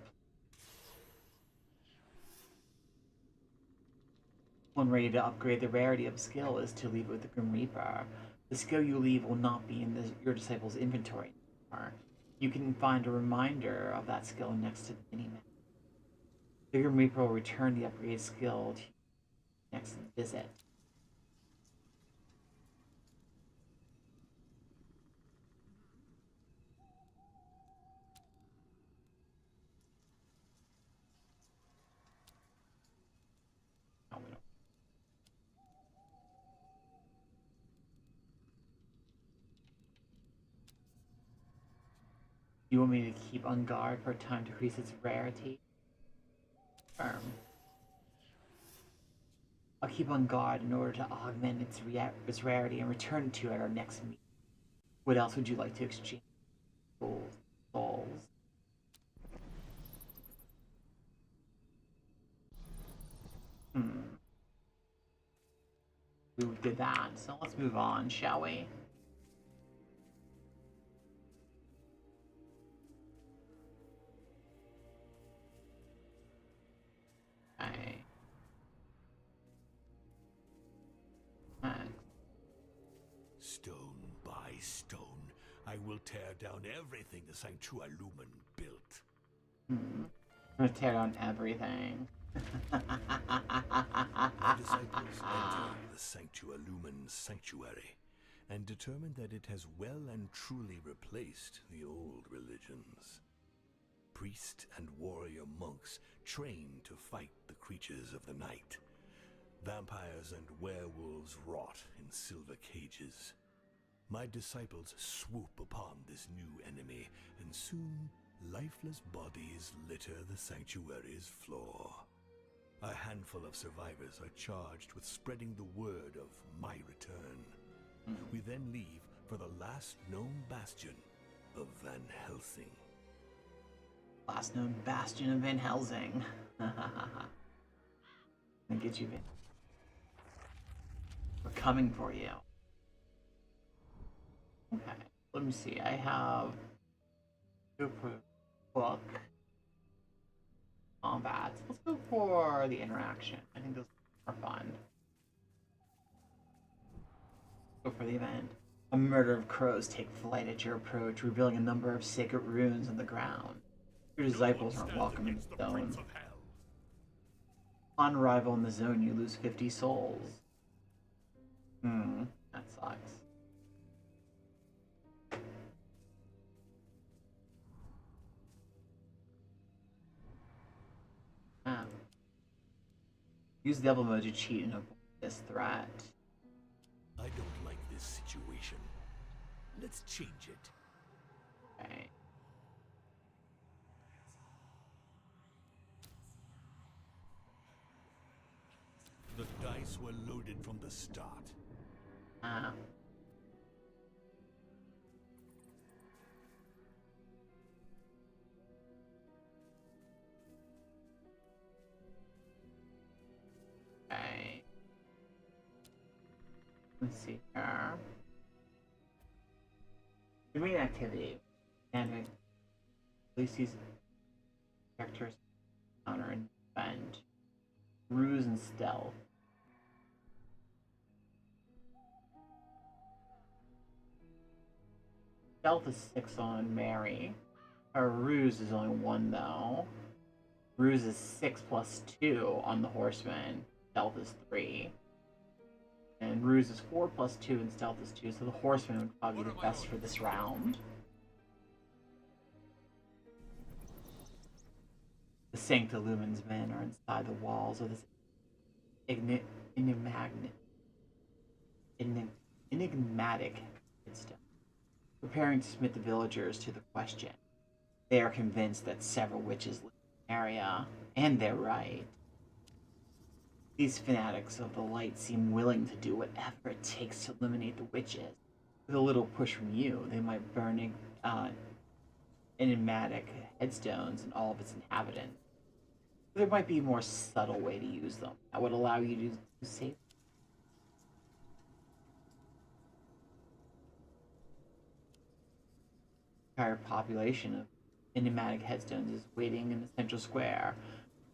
When ready to upgrade the rarity of skill is to leave it with the Grim Reaper. The skill you leave will not be in your disciple's inventory anymore. You can find a reminder of that skill next to the minimap. The Grim Reaper will return the upgraded skill to you next visit. No, we don't. You want me to keep on guard for a time to increase its rarity? I'll keep on guard in order to augment its rarity and return it to you at our next meeting. What else would you like to exchange? Souls. We did that, so let's move on, shall we? Okay. Stone by stone, I will tear down everything the Sanctualumen built. I'm gonna tear down everything. My disciples entered the Sanctualumen sanctuary and determined that it has well and truly replaced the old religions. Priest and warrior monks trained to fight the creatures of the night. Vampires and werewolves rot in silver cages. My disciples swoop upon this new enemy, and soon lifeless bodies litter the sanctuary's floor. A handful of survivors are charged with spreading the word of my return. We then leave for the last known bastion of Van Helsing. Last known bastion of Van Helsing. I'll get you, Van. We're coming for you. Okay, let me see. I have book, combat. Let's go for the interaction. I think those are fun. Go for the event. A murder of crows take flight at your approach, revealing a number of sacred runes on the ground. Your disciples aren't welcome in the zone. On arrival in the zone, you lose 50 souls. That sucks. Use devil mode to cheat and avoid this threat. I don't like this situation. Let's change it. Okay. The dice were loaded from the start. Okay. Let's see here. The main activity. And release these characters counter and defend. Ruse and stealth. Stealth is 6 on Mary. Our ruse is only 1 though. Ruse is 6 plus 2 on the horseman. Stealth is 3. And ruse is 4 plus 2 and stealth is 2, so the horseman would probably be the best for this round. The Sanctualumen's men are inside the walls of this enigmatic headstone, preparing to submit the villagers to the question. They are convinced that several witches live in the area, and they're right. These fanatics of the light seem willing to do whatever it takes to eliminate the witches. With a little push from you, they might burn enigmatic headstones and all of its inhabitants. There might be a more subtle way to use them that would allow you to save. The entire population of enigmatic headstones is waiting in the central square,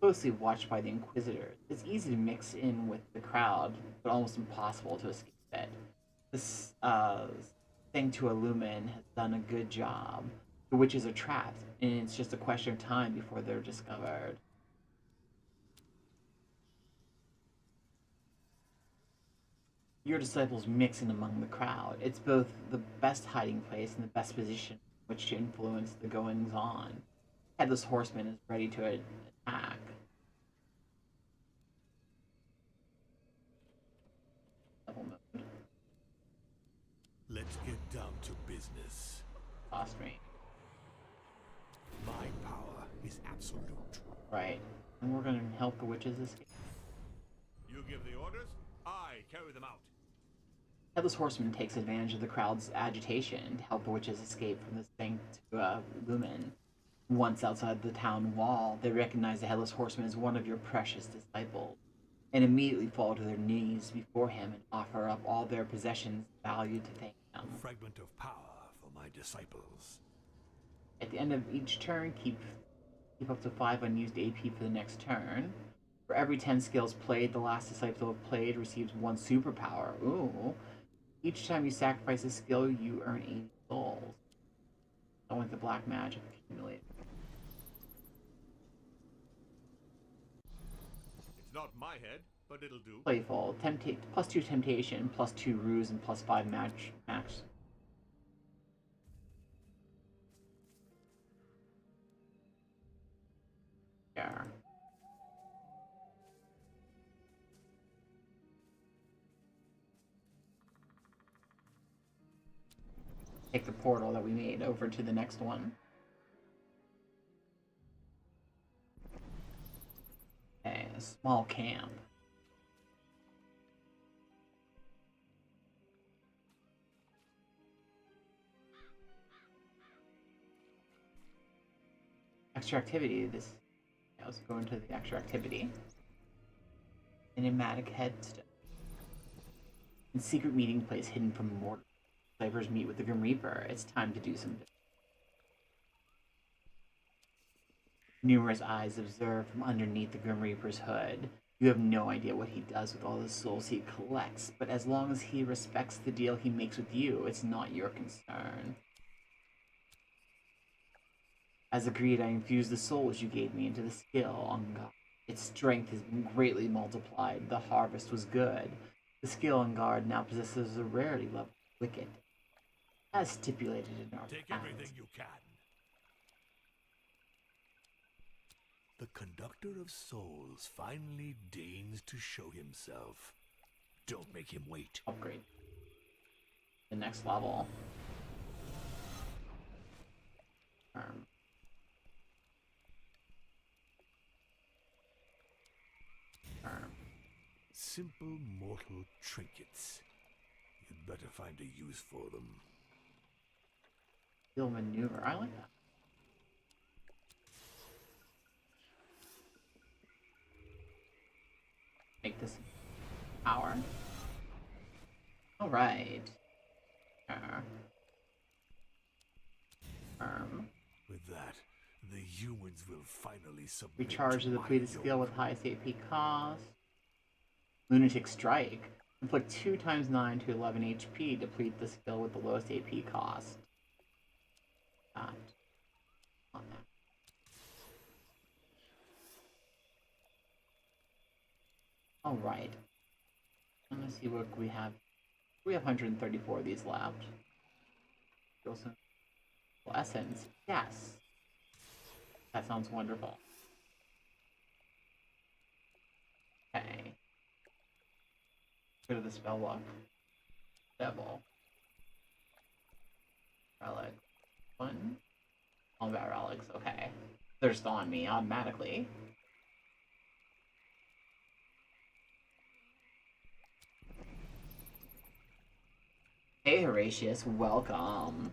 closely watched by the Inquisitors. It's easy to mix in with the crowd, but almost impossible to escape it. This Sanctualumen has done a good job. The witches are trapped, and it's just a question of time before they're discovered. Your disciples mix in among the crowd. It's both the best hiding place and the best position in which to influence the goings on. Headless Horseman is ready to attack. Double mode. Let's get down to business. Lost me. Right. And we're gonna help the witches escape. You give the orders, I carry them out. Headless Horseman takes advantage of the crowd's agitation to help the witches escape from the Sancta Lumen. Once outside the town wall, they recognize the Headless Horseman as one of your precious disciples, and immediately fall to their knees before him and offer up all their possessions valued to thank him. A fragment of power for my disciples. At the end of each turn, keep up to 5 unused AP for the next turn. For every 10 skills played, the last disciple of played receives 1 superpower. Ooh. Each time you sacrifice a skill, you earn 80 souls. Along with the black magic accumulated. It's not my head, but it'll do. Playful. Plus 2 temptation, plus 2 ruse, and plus 5 max. Yeah. Take the portal that we made over to the next one. Okay, a small camp. Extra activity. Let's go into the extra activity. Enigmatic headstone. In secret meeting place hidden from mortal. Slavers meet with the Grim Reaper. It's time to do something. Numerous eyes observe from underneath the Grim Reaper's hood. You have no idea what he does with all the souls he collects, but as long as he respects the deal he makes with you, it's not your concern. As agreed, I infused the souls you gave me into the skill on guard. Its strength has been greatly multiplied. The harvest was good. The skill on guard now possesses a rarity level wicked, as stipulated in our Take plans. everything you can. The conductor of souls finally deigns to show himself. Don't make him wait. Upgrade. The next level. Simple mortal trinkets. You'd better find a use for them. Skill maneuver. I like that. Make this power. Alright. With that, the humans will finally submit. Recharge the to my depleted yoke. skill with highest AP cost. Lunatic Strike. Inflict 2 times 9 to 11 HP. Deplete the skill with the lowest AP cost. On that. Alright. Let me see what we have. We have 134 of these left. Well, essence. Yes. That sounds wonderful. Okay. Go to the spell book. Devil. Relic. 1. Combat relics. Okay. They're still on me automatically. Hey Horatius, welcome.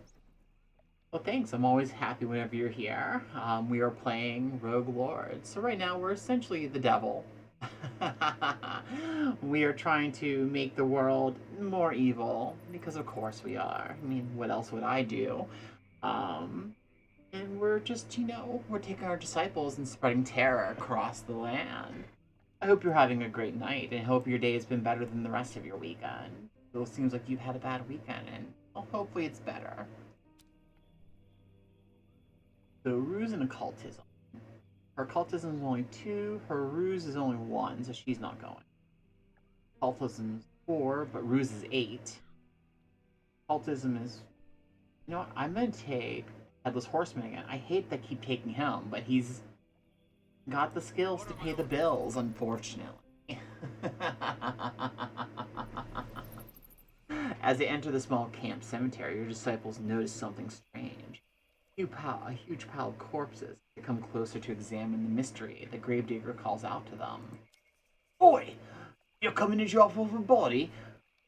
Well, thanks. I'm always happy whenever you're here. We are playing Rogue Lord. So right now we're essentially the devil. We are trying to make the world more evil, because of course we are. I mean, what else would I do? And we're just, we're taking our disciples and spreading terror across the land. I hope you're having a great night, and hope your day has been better than the rest of your weekend. It seems like you've had a bad weekend, and well, hopefully it's better. So, ruse and occultism. Her occultism is only 2, her ruse is only 1, so she's not going. Occultism is 4, but ruse is 8. Occultism is... You know what? I'm gonna take Headless Horseman again. I hate that I keep taking him, but he's got the skills to pay the bills, unfortunately. As they enter the small camp cemetery, your disciples notice something strange. A huge pile of corpses. They come closer to examine the mystery. The gravedigger calls out to them. Oi! You're coming into your awful body?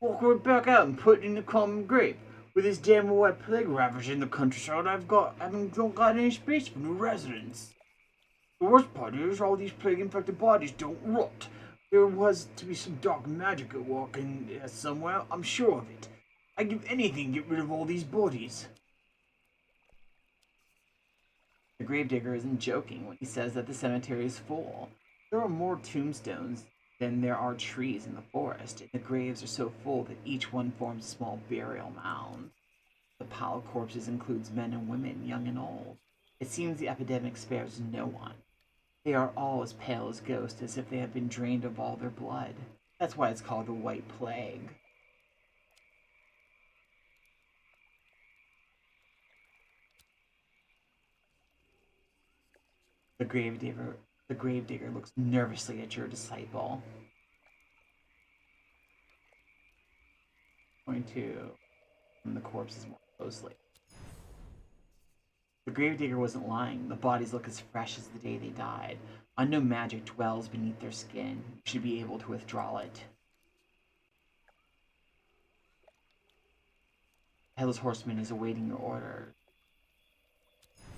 Walk right back out and put it in the common grave. With this damn wet plague ravaging the countryside, I haven't got any space for new residents. The worst part is all these plague-infected bodies don't rot. There was to be some dark magic at work in there somewhere, I'm sure of it. I'd give anything to get rid of all these bodies. The gravedigger isn't joking when he says that the cemetery is full. There are more tombstones than there are trees in the forest, and the graves are so full that each one forms a small burial mound. The pile of corpses includes men and women, young and old. It seems the epidemic spares no one. They are all as pale as ghosts, as if they have been drained of all their blood. That's why it's called the White Plague. The gravedigger looks nervously at your disciple. Going to the corpses more closely. The gravedigger wasn't lying. The bodies look as fresh as the day they died. Unknown magic dwells beneath their skin. You should be able to withdraw it. Headless Horseman is awaiting your order.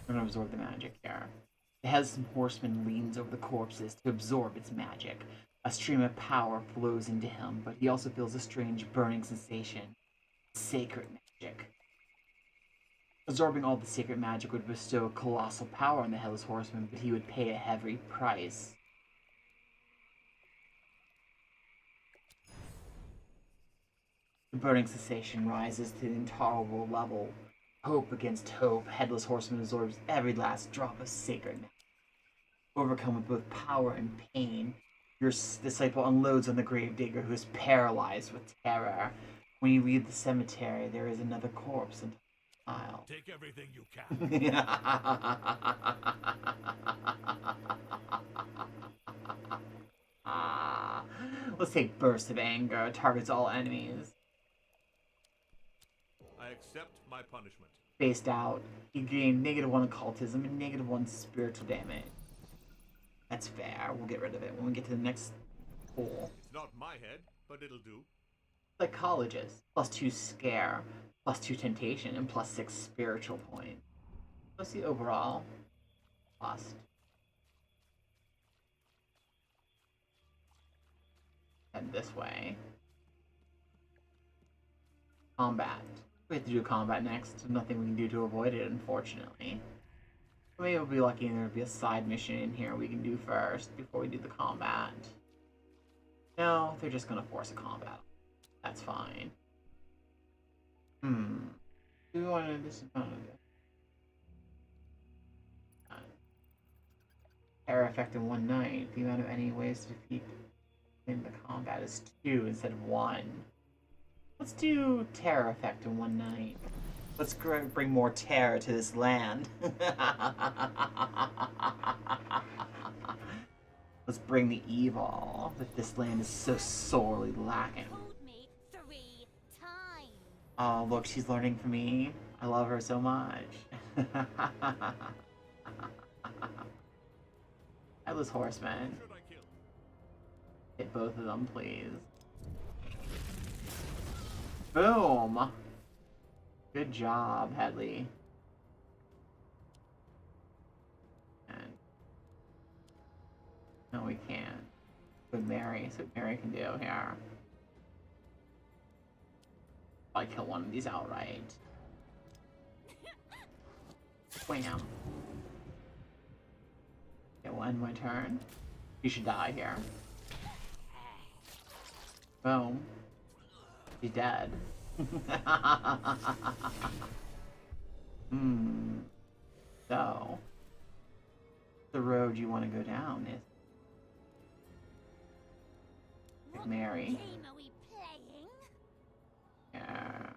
I'm going to absorb the magic here. The Headless Horseman leans over the corpses to absorb its magic. A stream of power flows into him, but he also feels a strange burning sensation. Sacred magic. Absorbing all the sacred magic would bestow colossal power on the Headless Horseman, but he would pay a heavy price. The burning sensation rises to an intolerable level. Hope against hope, Headless Horseman absorbs every last drop of sacred magic. Overcome with both power and pain, your disciple unloads on the gravedigger, who is paralyzed with terror. When you leave the cemetery, there is another corpse in the pile. Take everything you can. Let's take bursts of anger. Targets all enemies. I accept my punishment. Spaced out. You gain -1 occultism and -1 spiritual damage. That's fair. We'll get rid of it when we get to the next pool. It's not my head, but it'll do. Psychologist. +2 scare. +2 temptation. And +6 spiritual points. Let's see overall cost. And this way. Combat. We have to do combat next. There's nothing we can do to avoid it, unfortunately. Maybe we'll be lucky and there'll be a side mission in here we can do first before we do the combat. No, they're just gonna force a combat. That's fine. Do we want to disadvantage it? Terror effect in one night. The amount of any ways to defeat in the combat is 2 instead of 1. Let's do terror effect in one night. Let's bring more terror to this land. Let's bring the evil that this land is so sorely lacking. Oh, look, she's learning from me. I love her so much. Headless Horseman. Hit both of them, please. Boom! Good job, Headley. And no, we can't. With Mary, so Mary can do here. I kill one of these outright. Wham. Okay, we'll end my turn. You should die here. Boom. She's dead. So, the road you want to go down is like Mary. Yeah.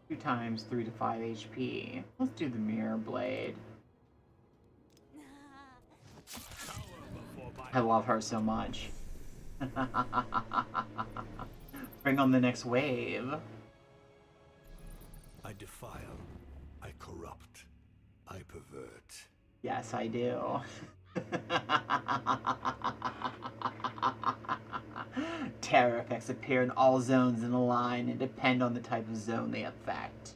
2 times 3 to 5 HP. Let's do the mirror blade. I love her so much. Bring on the next wave. I defile. I corrupt. I pervert. Yes, I do. Terror effects appear in all zones in a line and depend on the type of zone they affect.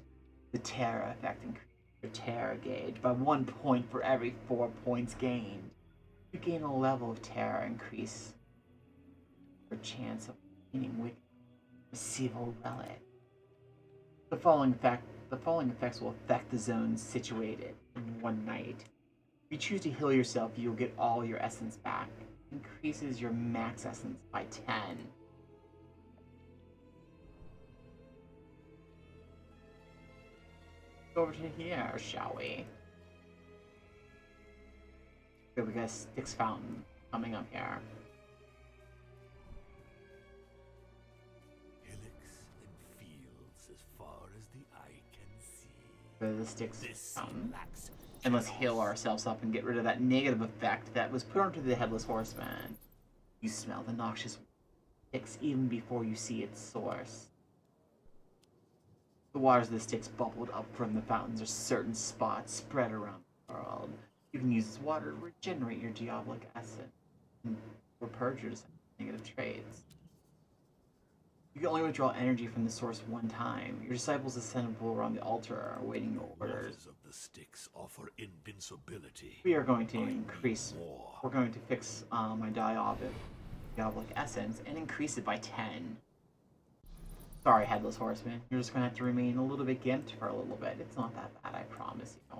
The terror effect increases your terror gauge by 1 point for every 4 points gained. You gain a level of terror increase your chance of gaining wicked receive a relic. The following effects will affect the zones situated in one night. If you choose to heal yourself, you'll get all your essence back. Increases your max essence by 10. Go over to here, shall we? Okay, we got a Styx fountain coming up here. Hillocks and fields as far as the eye can see. Go to the Styx This fountain. lacks And let's heal ourselves up and get rid of that negative effect that was put onto the Headless Horseman. You smell the noxious Styx even before you see its source. The waters of the Styx bubbled up from the fountains are certain spots spread around the world. You can use this water to regenerate your diabolic essence or purge your negative traits. You can only withdraw energy from the source one time. Your disciples assemble around the altar are awaiting your orders. Waters of the Styx offer invincibility. We are going to I need increase. more. We're going to fix my diabolic essence and increase it by 10. Sorry, Headless Horseman. You're just going to have to remain a little bit gimped for a little bit. It's not that bad, I promise you.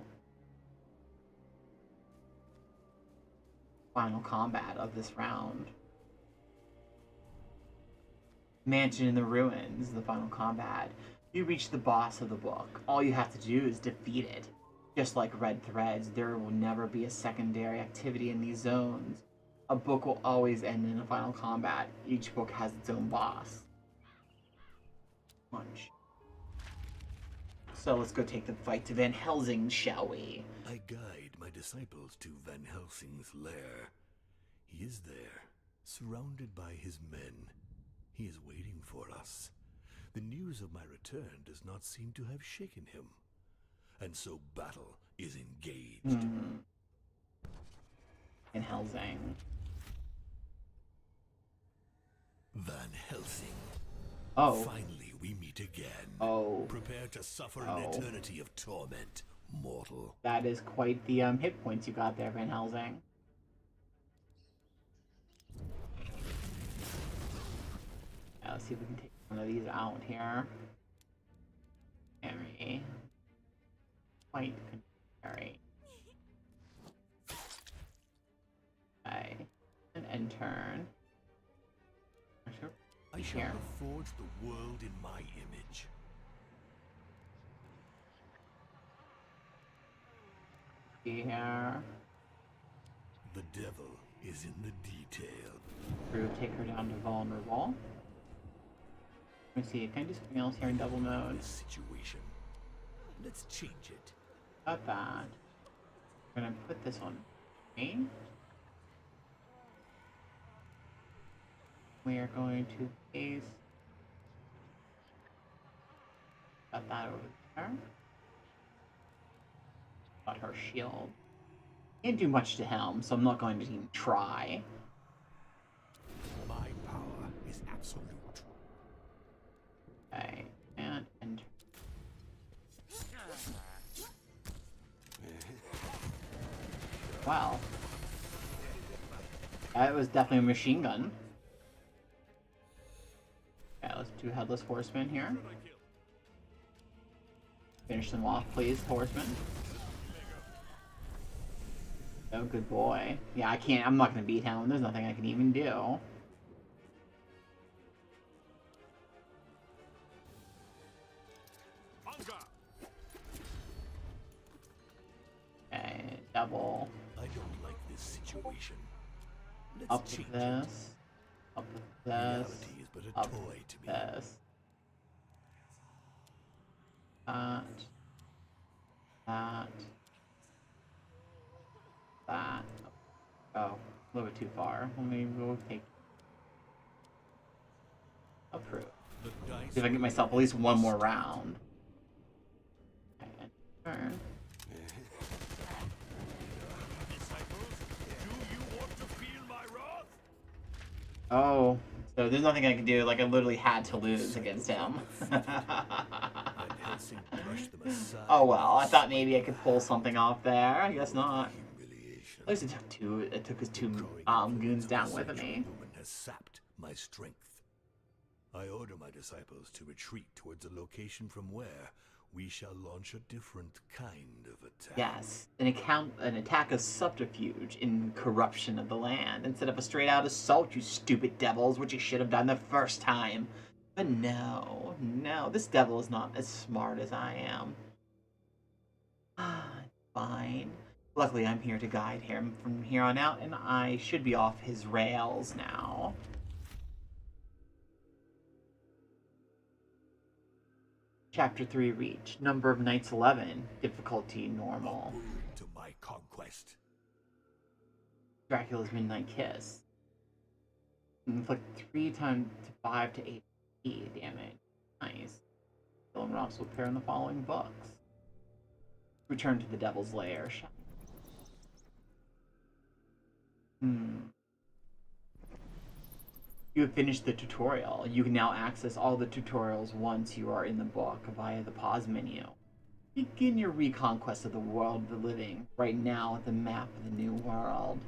Final combat of this round. Mansion in the Ruins, the final combat. You reach the boss of the book. All you have to do is defeat it. Just like Red Threads, there will never be a secondary activity in these zones. A book will always end in a final combat. Each book has its own boss. Punch. So let's go take the fight to Van Helsing, shall we? I guide my disciples to Van Helsing's lair. He is there, surrounded by his men. He is waiting for us. The news of my return does not seem to have shaken him. And so battle is engaged. Van Helsing. Van Helsing. Oh. Finally we meet again. Oh. Prepare to suffer an eternity of torment, mortal. That is quite the hit points you got there, Van Helsing. Yeah, let's see if we can take one of these out here. Very. Quite contrary. Okay. And end turn. I shall reforge the world in my image. Here. The devil is in the detail. Through, take her down to vulnerable. Let me see, can I do something else here in double mode? This situation. Let's change it. Got that. I'm gonna put this on me. We are going to place. Got that over there. Got her shield. Can't do much to him, so I'm not going to even try. My power is absolute. Okay, and enter. Wow. That was definitely a machine gun. Okay, let's do Headless Horseman here. Finish them off, please, Horseman. Oh, good boy. Yeah, I'm not gonna beat him. There's nothing I can even do. Okay, double. I don't like this situation. Let's Up change with this. Up with this. Reality is but a Up toy with to me. this. That. That. That. Oh, a little bit too far. Let me go take. Approve. The dice See if I can get myself at least one more round. Okay, turn. Disciples, do you want to feel my wrath? Oh, so there's nothing I can do. Like, I literally had to lose against him. Oh well, I thought maybe I could pull something off there. I guess not. At least it took two. It took his two goons down with me. Has sapped my strength. I order my disciples to retreat towards a location from where we shall launch a different kind of attack. Yes, an attack of subterfuge in corruption of the land instead of a straight-out assault, you stupid devils, which you should have done the first time. But no, this devil is not as smart as I am. Fine. Luckily, I'm here to guide him from here on out, and I should be off his rails now. Chapter 3 reached. Number of knights 11. Difficulty normal. To my conquest. Dracula's Midnight Kiss. Inflict 3 times to 5 to 8 damage. Nice. Villain rocks will appear in the following books. Return to the Devil's Lair. You have finished the tutorial. You can now access all the tutorials once you are in the book via the pause menu. Begin your reconquest of the world of the living right now at the map of the new world.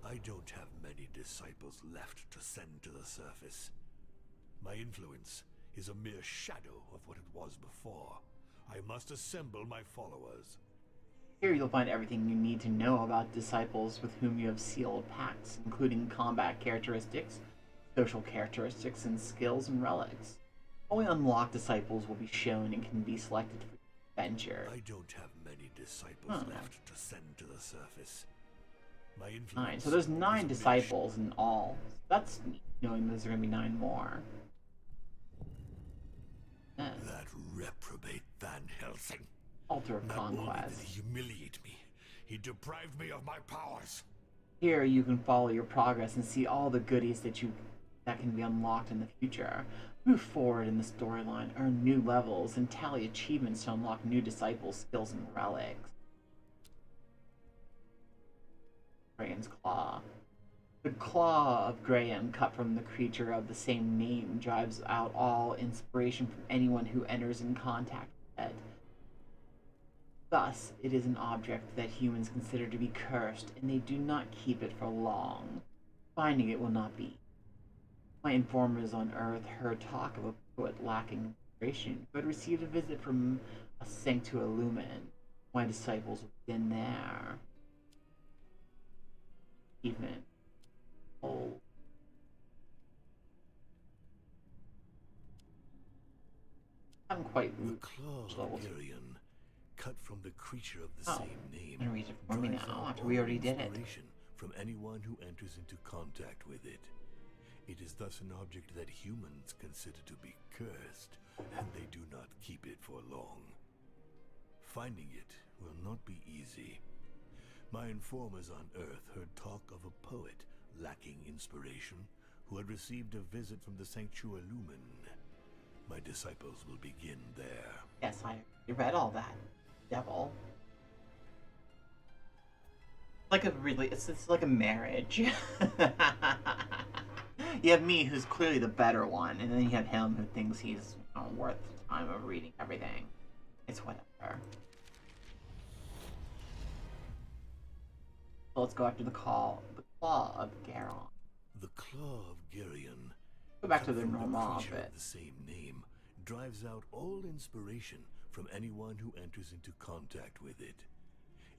I don't have many disciples left to send to the surface. My influence is a mere shadow of what it was before. I must assemble my followers. Here you'll find everything you need to know about disciples with whom you have sealed pacts, including combat characteristics, social characteristics, and skills and relics. Only unlocked disciples will be shown and can be selected for the adventure. I don't have many disciples left to send to the surface. My influence 9. So there's 9 disciples in all. That's neat, knowing there's going to be 9 more. That reprobate Van Helsing. Altar of Not Conquest. only did he humiliate me, he deprived me of my powers. Here you can follow your progress and see all the goodies that can be unlocked in the future. Move forward in the storyline, earn new levels, and tally achievements to unlock new disciple skills and relics. Graham's Claw. The claw of Graham, cut from the creature of the same name, drives out all inspiration from anyone who enters in contact with it. Thus, it is an object that humans consider to be cursed, and they do not keep it for long. Finding it will not be. My informers on Earth heard talk of a poet lacking inspiration, who had received a visit from a Sanctua Lumen. My disciples have been there. Even. Oh. I haven't quite The claw of Girion, cut from the creature of the same name, gonna read it for me now, after we already did it. From anyone who enters into contact with it. It is thus an object that humans consider to be cursed, and they do not keep it for long. Finding it will not be easy. My informers on Earth heard talk of a poet lacking inspiration who had received a visit from the Sanctua Lumen. My disciples will begin there. Yes, I read all that. Devil. Like a really, it's like a marriage. You have me, who's clearly the better one, and then you have him, who thinks he's worth the time of reading everything. It's whatever. So let's go after the claw of Garon. The claw of Girion, Go back to the cut from normal creature bit. of the same name, drives out all inspiration from anyone who enters into contact with it.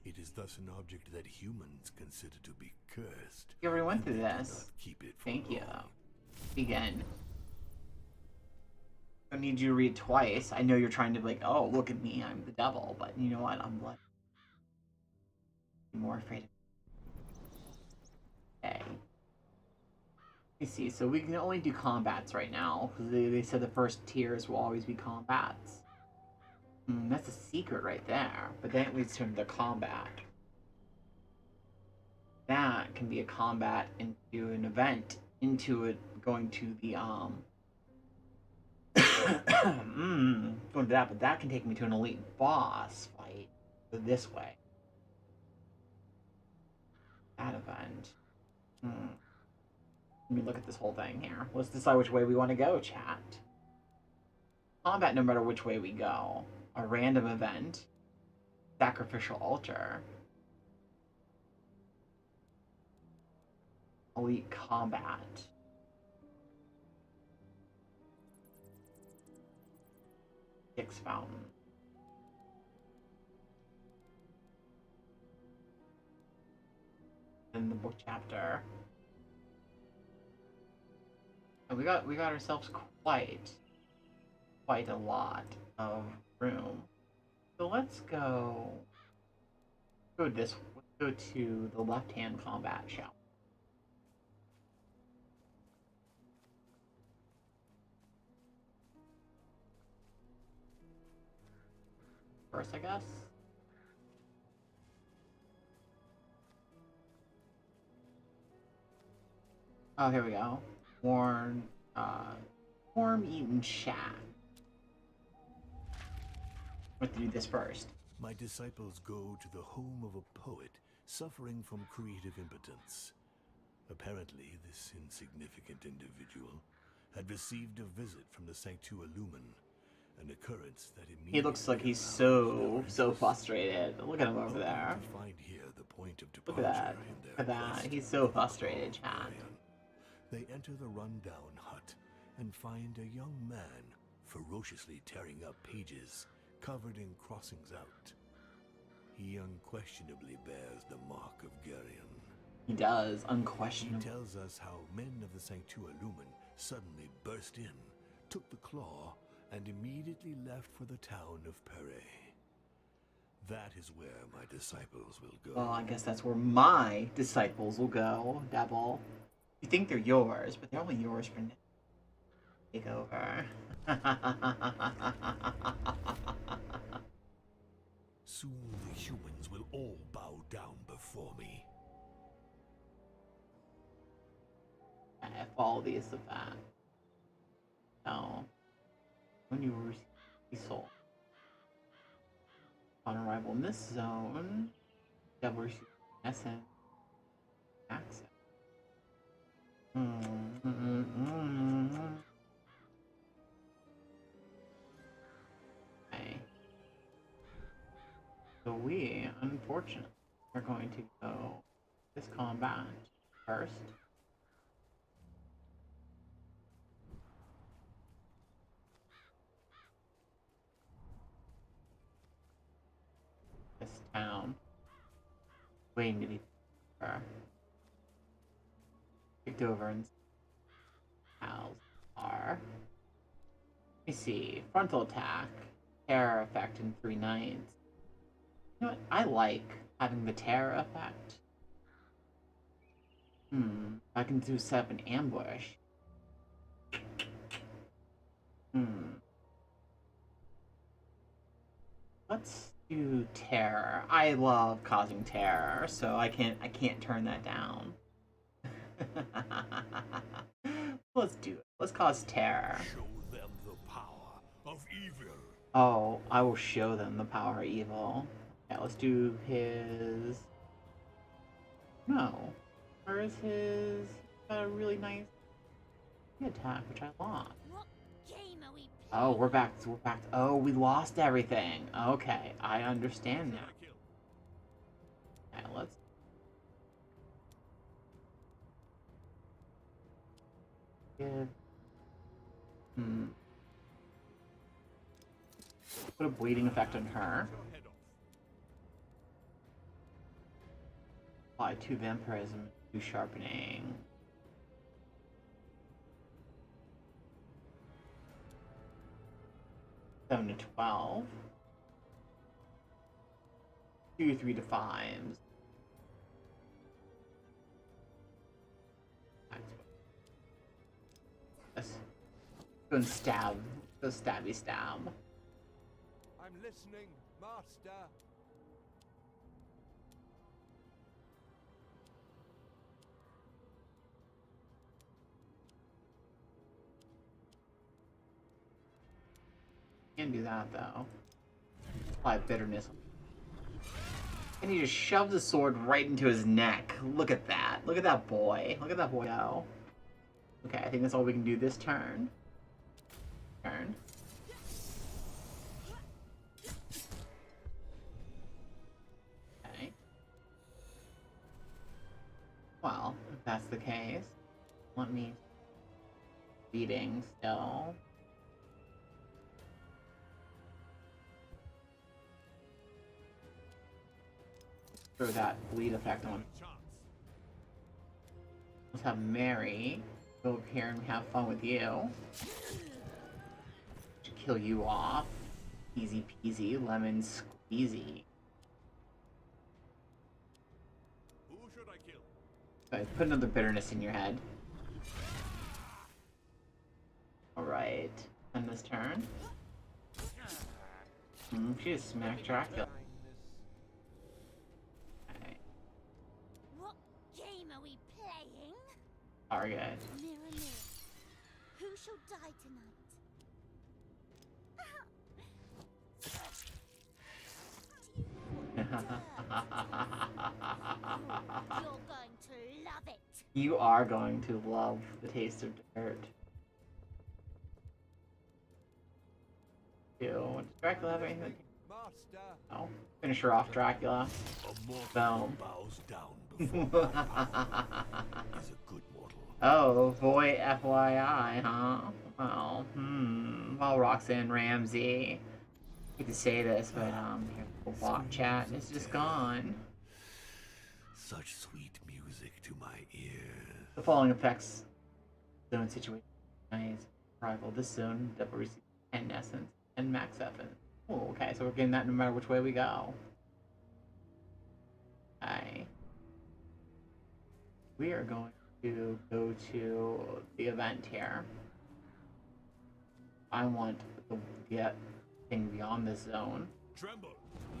It is thus an object that humans consider to be cursed. You already went and through they do this. not keep it for Thank you. long. Begin. I don't need you to read twice. I know you're trying to be like, oh, look at me, I'm the devil, but you know what? I'm like more afraid of. Okay. Let me see. So we can only do combats right now because they said the first tiers will always be combats. That's a secret right there, but then it leads to the combat. That can be a combat into an event, into it going to the Going to that, but that can take me to an elite boss fight. Go this way. That event. Let me look at this whole thing here. Let's decide which way we want to go, chat. Combat no matter which way we go. A random event. Sacrificial altar. Elite combat. Six fountain. In the book chapter. And we got ourselves quite a lot of room. So let's go this. Let's go to the left-hand combat, shall we? First, I guess. Oh, here we go. Worm-eaten shack. Let's do this first. My disciples go to the home of a poet suffering from creative impotence. Apparently, this insignificant individual had received a visit from the Sanctualumen, an occurrence that immediately... He looks like he's so frustrated. Look at him over there. To find here the point of Look at that. Look at that. He's so frustrated, chat. They enter the rundown hut and find a young man ferociously tearing up pages covered in crossings out. He unquestionably bears the mark of Geryon. He does, unquestionably. He tells us how men of the Sanctualumen suddenly burst in, took the claw, and immediately left for the town of Pere. That is where my disciples will go. Well, I guess that's where my disciples will go, Devil. You think they're yours, but they're only yours for now. Take over. Soon the humans will all bow down before me. If all these of that. No. When you receive soul. On arrival in this zone, Devil receives essence. Access. Okay. So we, unfortunately, are going to go this combat first. This town. Waiting to be kicked over and housed are. Let me see. Frontal attack. Terror effect in 3 nights. You know what? I like having the terror effect. I can do set up an ambush. Let's do terror. I love causing terror, so I can't turn that down. Let's do it. Let's cause terror. Show them the power of evil. Oh, I will show them the power of evil. Yeah, let's do his... No. Where is his... Got a really nice attack, which I lost. What game are we playing? Oh, we're back. Oh, we lost everything. Okay, I understand now. Okay, let's... Give... Put a bleeding effect on her. Apply 2 vampirism, 2 sharpening. Seven to 12. 2 3 to 5s. Let's go and stab. Go stabby stab. I'm listening, Master. Can't do that though. Apply bitterness. And he just shoves the sword right into his neck. Look at that. Look at that boy. Look at that boy go. Okay, I think that's all we can do this turn. Turn. Okay. Well, if that's the case, let me... Beating still. Throw that bleed effect on. Let's have Mary go over here and have fun with you. Kill you off. Easy peasy, lemon squeezy. Who should I kill? Okay, put another bitterness in your head. Alright. End this turn. She just smacked Dracula. What game are we playing? Target. Mirror, mirror, who shall die tonight? You're going to love it. You are going to love the taste of dirt. Does Dracula have anything? Master. No. Finish her off, Dracula. A mortal Boom. bows down before my power is a good mortal. Oh, boy, FYI, huh? Well, well, Roxanne Ramsey. I hate to say this, but, your bot chat is just gone. Such sweet music to my ears. The following effects zone situation is rival. This zone double receives 10 essence and max essence. Oh, okay, so we're getting that no matter which way we go. Okay. We are going to go to the event here. I want the thing beyond this zone. Tremble,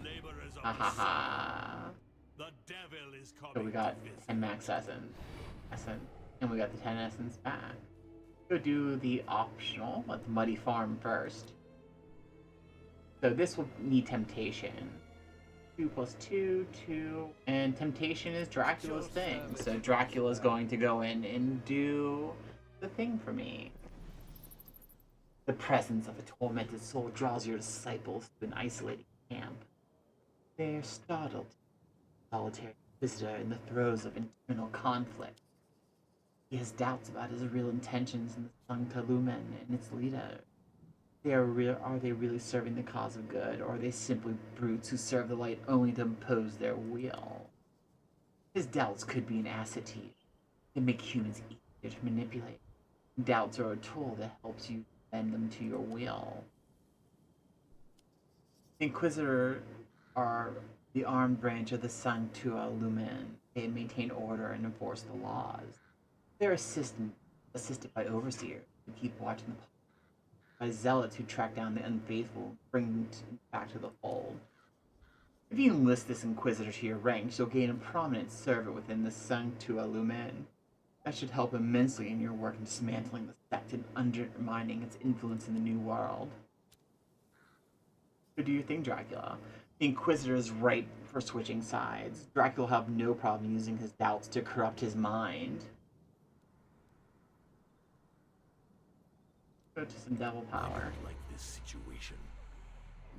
laborers of Ha ha ha. the devil is coming. So we got 10 max essence, and we got the 10 essence back. Go do the optional, let the Muddy Farm first. So this will need temptation. 2 + 2, 2, and temptation is Dracula's thing. So Dracula's going to go in and do the thing for me. The presence of a tormented soul draws your disciples to an isolated camp. They are startled. Solitary visitor in the throes of internal conflict. He has doubts about his real intentions in the Sancta Lumen and its leader. Are they really serving the cause of good, or are they simply brutes who serve the light only to impose their will? His doubts could be an asset to you. They make humans easier to manipulate. Doubts are a tool that helps you bend them to your will. The Inquisitor are the armed branch of the Sanctua Lumen. They maintain order and enforce the laws. They're assisted by overseers who keep watching the by zealots who track down the unfaithful and bring them back to the fold. If you enlist this Inquisitor to your ranks, you'll gain a prominent servant within the Sanctua Lumen. That should help immensely in your work in dismantling the sect and undermining its influence in the New World. So do your thing, Dracula. The Inquisitor is ripe for switching sides. Dracula will have no problem using his doubts to corrupt his mind. Go to some devil power. I don't like this situation.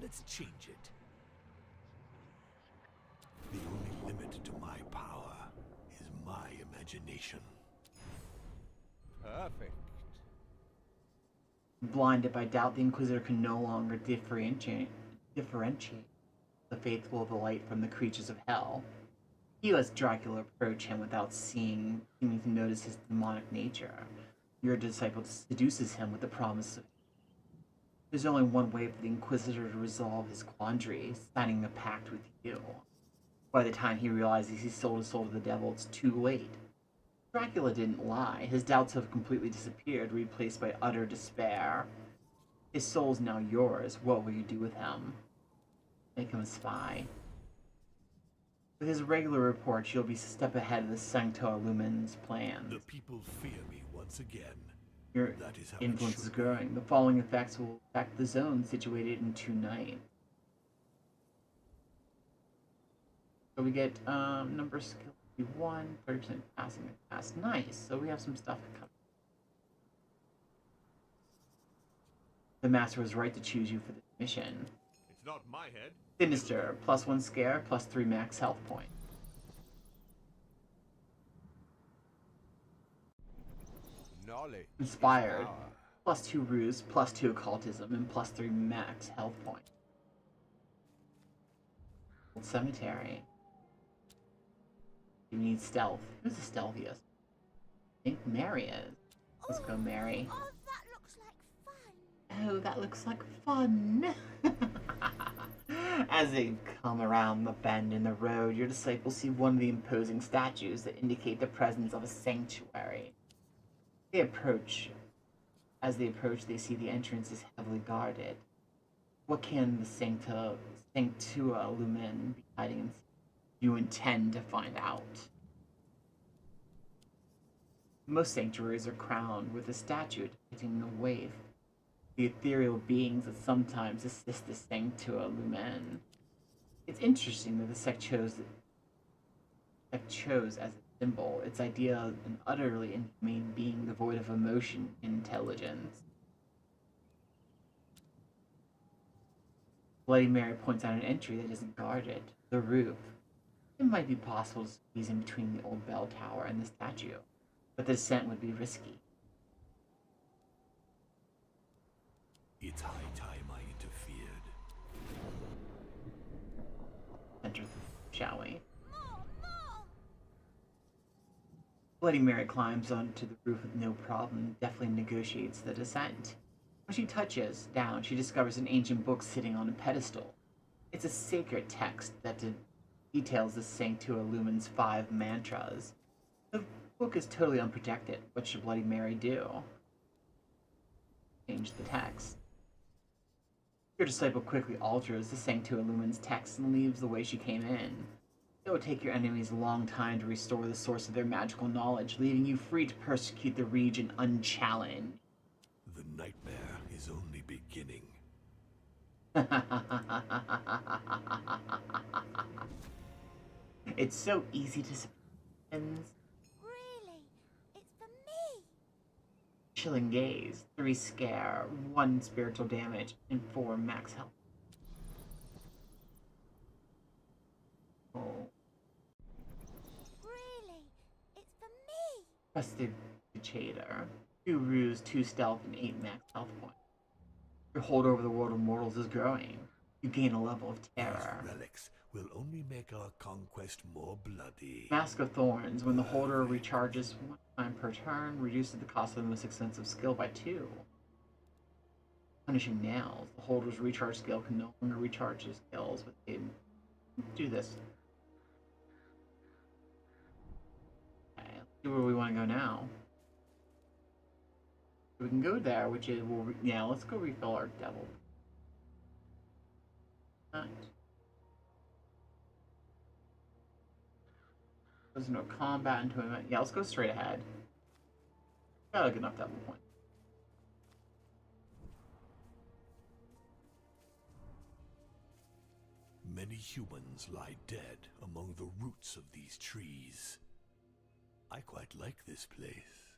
Let's change it. The only limit to my power is my imagination. Perfect. Blinded by doubt, the Inquisitor can no longer differentiate the faithful of the light from the creatures of hell. He lets Dracula approach him without seeming to notice his demonic nature. Your disciple seduces him with the promise of... There's only one way for the Inquisitor to resolve his quandary, signing a pact with you. By the time he realizes he sold his soul to the devil, it's too late. Dracula didn't lie. His doubts have completely disappeared, replaced by utter despair. His soul's now yours. What will you do with him? Make him a spy. With his regular reports, you'll be a step ahead of the Sancta Lumen's plans. The people fear me once again. Your That is how influence it is should growing. The following effects will affect the zone situated in 2 nights. So we get number skill 1, 30% passing and pass. Nice. So we have some stuff coming. The master was right to choose you for this mission. It's not my head. Sinister, +1 scare, +3 max health point. Knowledge. Inspired, +2 ruse, +2 occultism, and +3 max health point. Old cemetery. You need stealth. Who's the stealthiest? I think Mary is. Let's go, Mary. Oh, that looks like fun. Oh, that looks like fun. As they come around the bend in the road, your disciples see one of the imposing statues that indicate the presence of a sanctuary. As they approach, they see the entrance is heavily guarded. What can the Sanctua Lumen be hiding in? You intend to find out. Most sanctuaries are crowned with a statue depicting a waif, the ethereal beings that sometimes assist the Sanctua Lumen. It's interesting that the sect chose as its symbol its idea of an utterly inhumane being devoid of emotion and intelligence. Bloody Mary points out an entry that isn't guarded, the roof. It might be possible to squeeze in between the old bell tower and the statue, but the descent would be risky. It's high time I interfered. Enter, shall we? More. Bloody Mary climbs onto the roof with no problem, deftly negotiates the descent. When she touches down, she discovers an ancient book sitting on a pedestal. It's a sacred text that details the Sanctua Lumen's 5 mantras. The book is totally unprotected. What should Bloody Mary do? Change the text. Your disciple quickly alters the Sanctua Lumen's text and leaves the way she came in. It will take your enemies a long time to restore the source of their magical knowledge, leaving you free to persecute the region unchallenged. The nightmare is only beginning. It's so easy to surprise. Really? It's for me. Chilling gaze, 3 scare, 1 spiritual damage, and 4 max health. Oh. Really? It's for me. Prestidigitator. 2 ruse, 2 stealth, and 8 max health points. Your hold over the world of mortals is growing. You gain a level of terror. These relics will only make our conquest more bloody. Mask of Thorns. When the holder recharges 1 time per turn, reduces the cost of the most expensive skill by 2. Punishing Nails. The holder's recharge skill can no longer recharge his skills, but they do this. Okay, let's see where we want to go now. We can go there, which is, let's go refill our devil. Goes into a combat into a... Yeah, let's go straight ahead. Got a good enough devil point. Many humans lie dead among the roots of these trees. I quite like this place.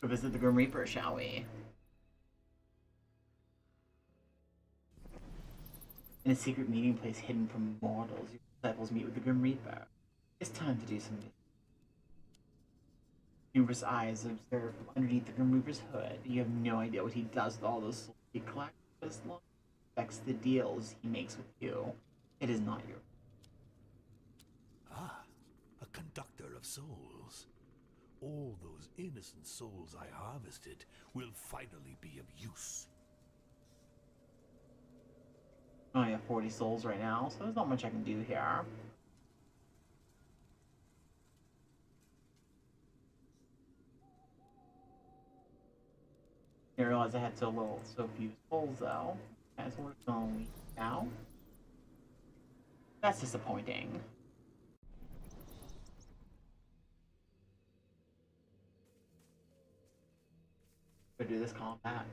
Go visit the Grim Reaper, shall we? In a secret meeting place hidden from mortals, your disciples meet with the Grim Reaper. It's time to do something. Numerous eyes observe from underneath the Grim Reaper's hood. You have no idea what he does with all those souls he collects, but as long as it affects the deals he makes with you, it is not your. Ah, a conductor of souls. All those innocent souls I harvested will finally be of use. I only have 40 souls right now, so there's not much I can do here. I realized I had so few souls though. As we're going now. That's disappointing. Go do this combat.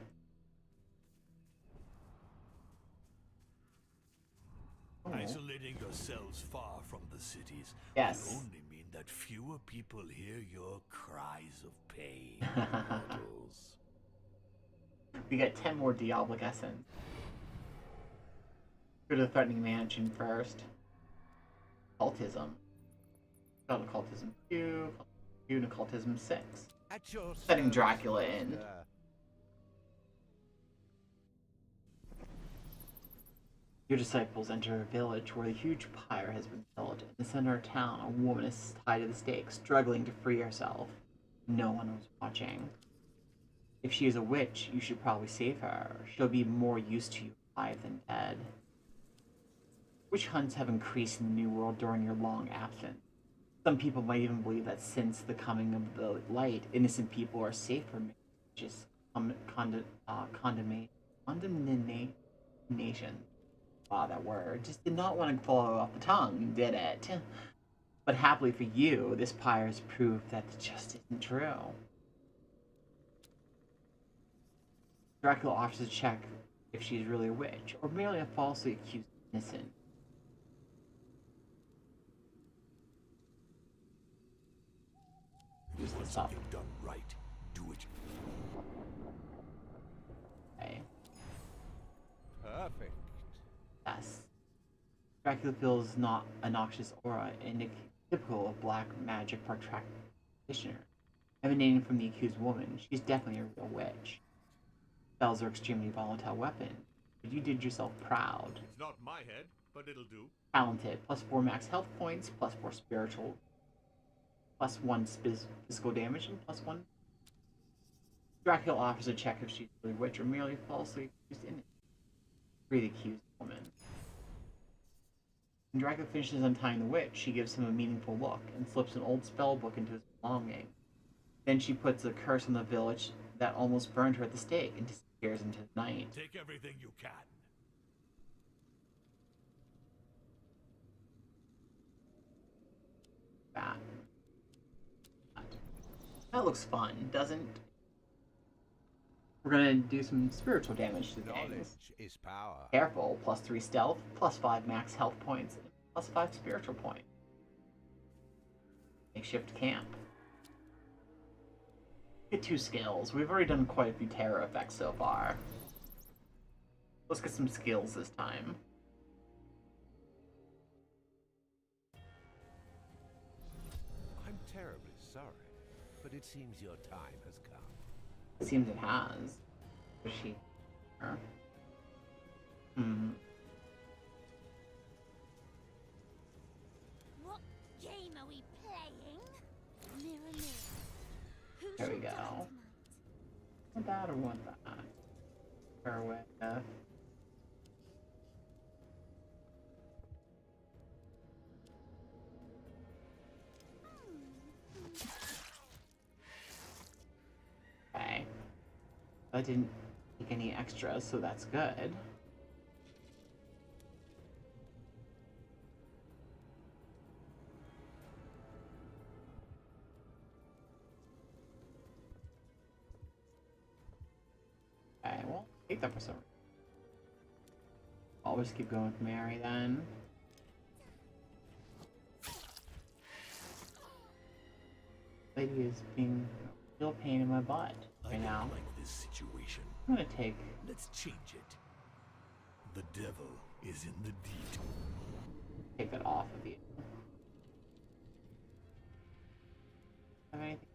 Oh. Isolating yourselves far from the cities Yes. will only mean that fewer people hear your cries of pain, mortals. We get 10 more Diabolic Essence. Go to the Threatening Mansion first. Occultism. Got Occultism 2, and Occultism 6. At your Setting service, Dracula in. master. Your disciples enter a village where a huge pyre has been built. In the center of town, a woman is tied to the stake, struggling to free herself. No one was watching. If she is a witch, you should probably save her. She'll be more used to you alive than dead. Witch hunts have increased in the New World during your long absence. Some people might even believe that since the coming of the light, innocent people are safe from just condemnation. Wow, that word. Just did not want to fall off the tongue, did it? But happily for you, this pyre is proof that it just isn't true. Dracula offers to check if she's really a witch, or merely a falsely accused innocent. You want something done right, do it. Okay. Perfect. Yes. Dracula feels not a noxious aura, typical of black magic practitioner. Emanating from the accused woman, she's definitely a real witch. Spells are extremely volatile weapon, but you did yourself proud. It's not my head, but it'll do. Talented, +4 max health points, +4 spiritual, +1 physical damage, and +1. Dracula offers a check if she's really a witch or merely falsely accused innocent. Free the accused woman. When Dracula finishes untying the witch, she gives him a meaningful look and slips an old spell book into his belonging. Then she puts a curse on the village that almost burned her at the stake and disappears into the night. Take everything you can. That looks fun, doesn't? We're gonna do some spiritual damage to things. Knowledge is power. Careful, +3 stealth, +5 max health points, and +5 spiritual points. Makeshift camp. Get 2 skills. We've already done quite a few terror effects so far. Let's get some skills this time. I'm terribly sorry, but it seems your time has come. It seems it has. Was she? Her? What game are we playing? Mirror, mirror. Who There we shall die go. tonight? Want that or want that? Her way. Okay. I didn't take any extras, so that's good. Okay, well, take that for some reason. Always keep going with Mary then. Lady is being a real pain in my butt I right don't now. like this situation. I'm gonna take. Let's change it. The devil is in the deed. Take that off of you. Have anything?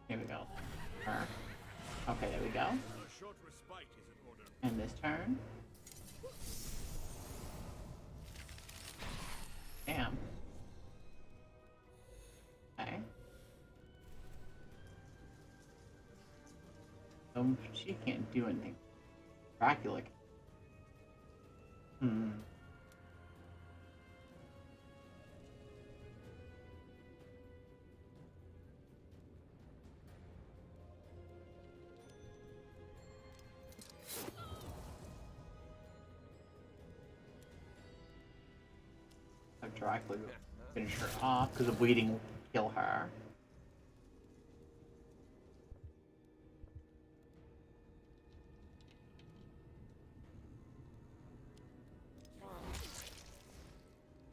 Here we go. Okay, there we go. A short respite is in order. And this turn. Damn. Okay. She can't do anything. Dracula. Dracula. Finish her off, because the bleeding will kill her.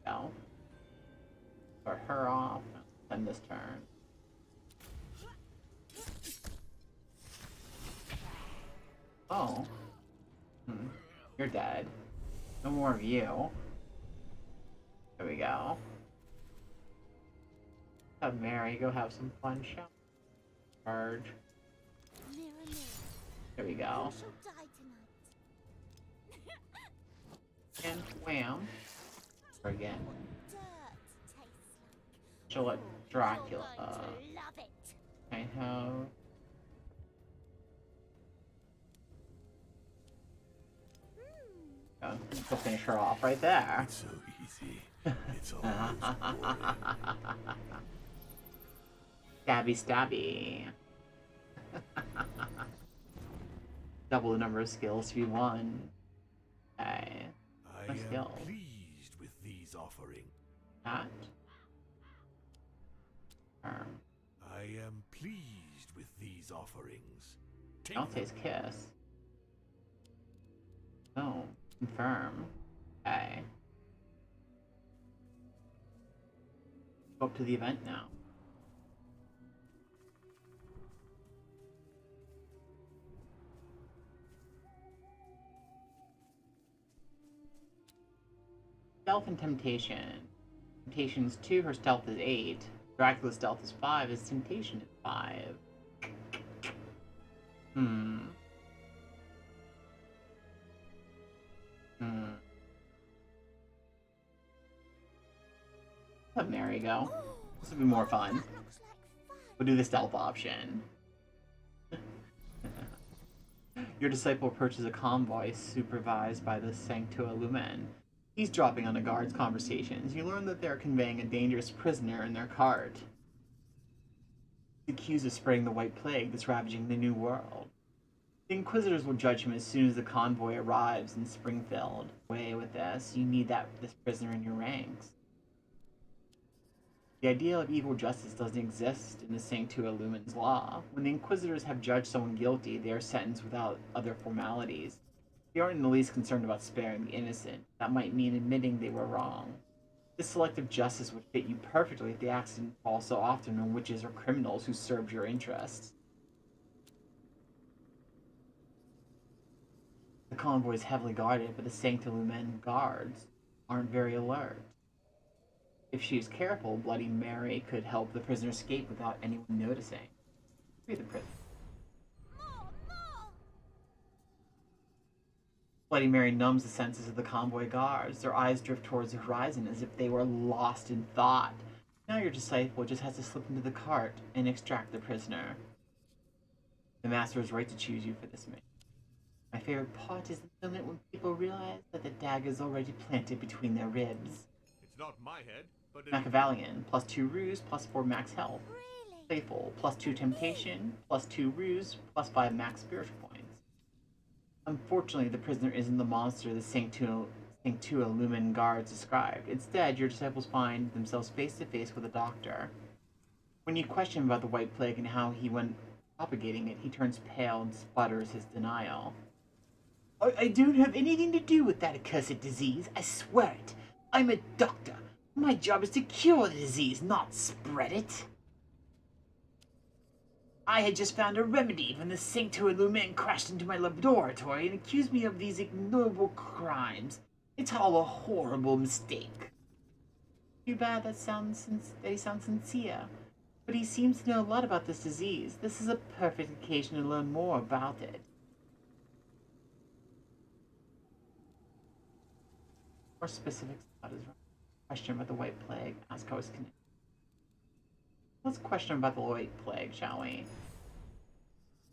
No. Start her off. End this turn. Oh. You're dead. No more of you. There we go. Have Mary go have some fun, shall we? Charge. Mirror, mirror, There we go. who shall die tonight? And wham. Or again. What dirt tastes like. She'll let You're Dracula. going to love it. I have. Go finish her off right there. It's so easy. It's almost boring. Stabby, stabby. Double the number of skills to be won. Okay. I am skill. pleased with these offerings. That. I am pleased with these offerings. Take Dante's kiss. Oh, confirm. Okay. Go up to the event now. Stealth and Temptation. Temptation's 2, her stealth is 8. Dracula's stealth is 5, his temptation is 5. Let Mary go. This will be more fun. That looks like fun. We'll do the stealth option. Your disciple approaches a convoy supervised by the Sanctua Lumen. He's dropping on the guard's conversations. You learn that they're conveying a dangerous prisoner in their cart. He's accused of spreading the White Plague that's ravaging the New World. The Inquisitors will judge him as soon as the convoy arrives in Springfield. Way with this, you need this prisoner in your ranks. The idea of evil justice doesn't exist in the Sanctua Lumen's law. When the Inquisitors have judged someone guilty, they are sentenced without other formalities. They aren't in the least concerned about sparing the innocent. That might mean admitting they were wrong. This selective justice would fit you perfectly if the accident falls so often on witches or criminals who served your interests. The convoy is heavily guarded, but the Sancta Lumen guards aren't very alert. If she is careful, Bloody Mary could help the prisoner escape without anyone noticing. Free the prisoner. More. Bloody Mary numbs the senses of the convoy guards. Their eyes drift towards the horizon as if they were lost in thought. Now your disciple just has to slip into the cart and extract the prisoner. The master is right to choose you for this mission. My favorite part is the moment when people realize that the dagger is already planted between their ribs. It's not my head, but it Machiavellian, +2 ruse, +4 max health. Really? Playful, +2 temptation, +2 ruse, +5 max spiritual points. Unfortunately, the prisoner isn't the monster the Sanctua Lumen guards described. Instead, your disciples find themselves face to face with a doctor. When you question him about the White Plague and how he went propagating it, he turns pale and sputters his denial. I don't have anything to do with that accursed disease, I swear it. I'm a doctor. My job is to cure the disease, not spread it. I had just found a remedy when the Sanctua Lumen crashed into my laboratory and accused me of these ignoble crimes. It's all a horrible mistake. Too bad that he sounds sincere. But he seems to know a lot about this disease. This is a perfect occasion to learn more about it. More specifics about his question about the White Plague. Ask how it's connected. Let's question about the White Plague, shall we?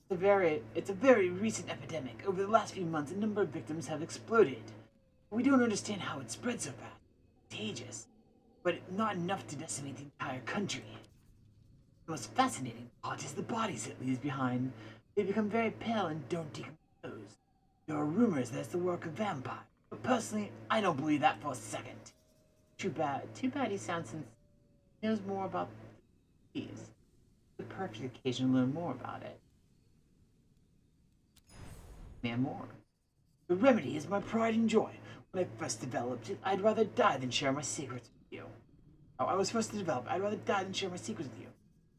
It's a very recent epidemic. Over the last few months, a number of victims have exploded. We don't understand how it spread so fast. It's contagious, but not enough to decimate the entire country. The most fascinating part is the bodies it leaves behind. They become very pale and don't decompose. There are rumors that it's the work of vampires, but personally, I don't believe that for a second. Too bad he sounds He knows more about the disease. The perfect occasion to learn more about it. Man more. The remedy is my pride and joy. When I first developed it, I'd rather die than share my secrets with you. Oh, I was first to develop. I'd rather die than share my secrets with you.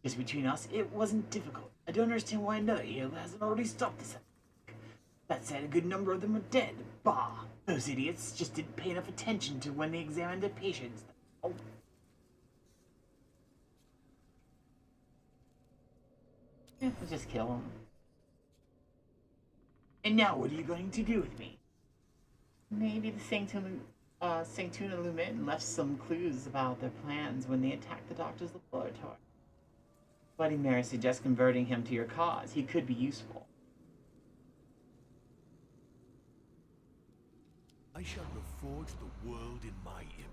Just between us, it wasn't difficult. I don't understand why another healer hasn't already stopped this. That said, a good number of them are dead. Bah! Those idiots just didn't pay enough attention to when they examined their patients. Oh. Yeah, we'll just kill them. And now what are you going to do with me? Maybe the Sanctuna Lumen left some clues about their plans when they attacked the doctor's laboratory. Bloody Mary suggests converting him to your cause. He could be useful. I shall reforge the world in my image.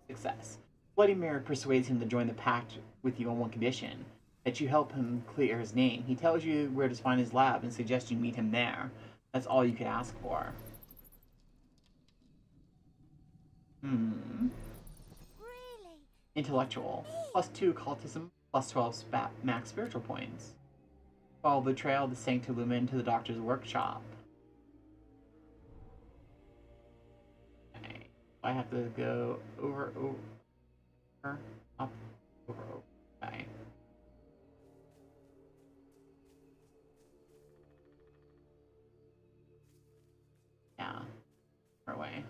Success. Bloody Mary persuades him to join the pact with you on one condition: that you help him clear his name. He tells you where to find his lab and suggests you meet him there. That's all you could ask for. Really? Intellectual. +2 occultism, +12 max spiritual points. Follow the trail of the Sanctuna Lumen to the doctor's workshop. Okay. I have to go over, up, over. Okay. Yeah. Far away.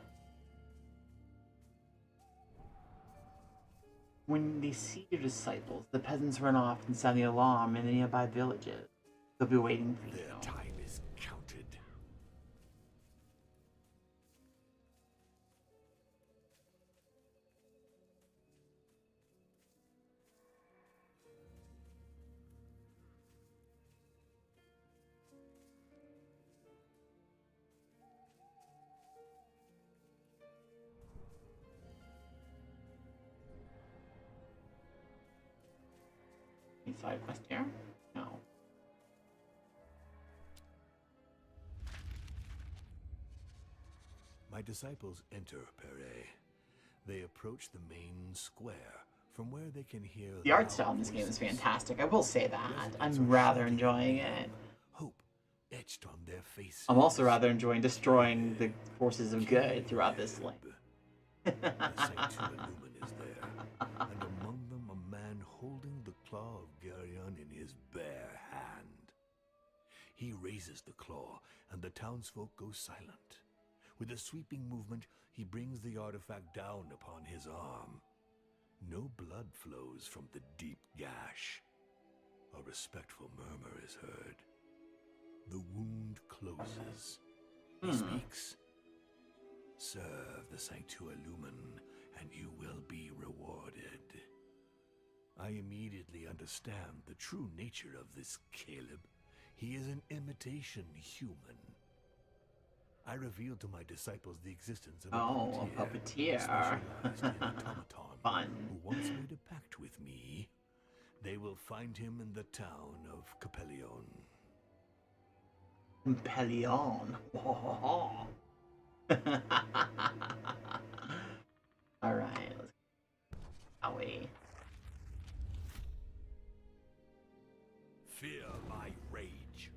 When they see your disciples, the peasants run off and sound the alarm in the nearby villages. They'll be waiting for you. Their time is counted. Any side quest here? No. My disciples enter Pere. They approach the main square, from where they can hear The art style in this game is fantastic. I will say that. I'm rather enjoying it. Hope etched on their faces. I'm also rather enjoying destroying the forces of good throughout this lane. The Sanctuna Lumen is there, and among them a man holding the claw of Geryon in his bare hand. He raises the claw, and the townsfolk go silent. With a sweeping movement, he brings the artifact down upon his arm. No blood flows from the deep gash. A respectful murmur is heard. The wound closes. He speaks. Serve the Sanctua Lumen, and you will be rewarded. I immediately understand the true nature of this Caleb. He is an imitation human. I revealed to my disciples the existence of a puppeteer. Specialized in automaton, Fun. who once made a pact with me. They will find him in the town of Capellion. Capellion. Alright, let's go. Away. Fear my rage.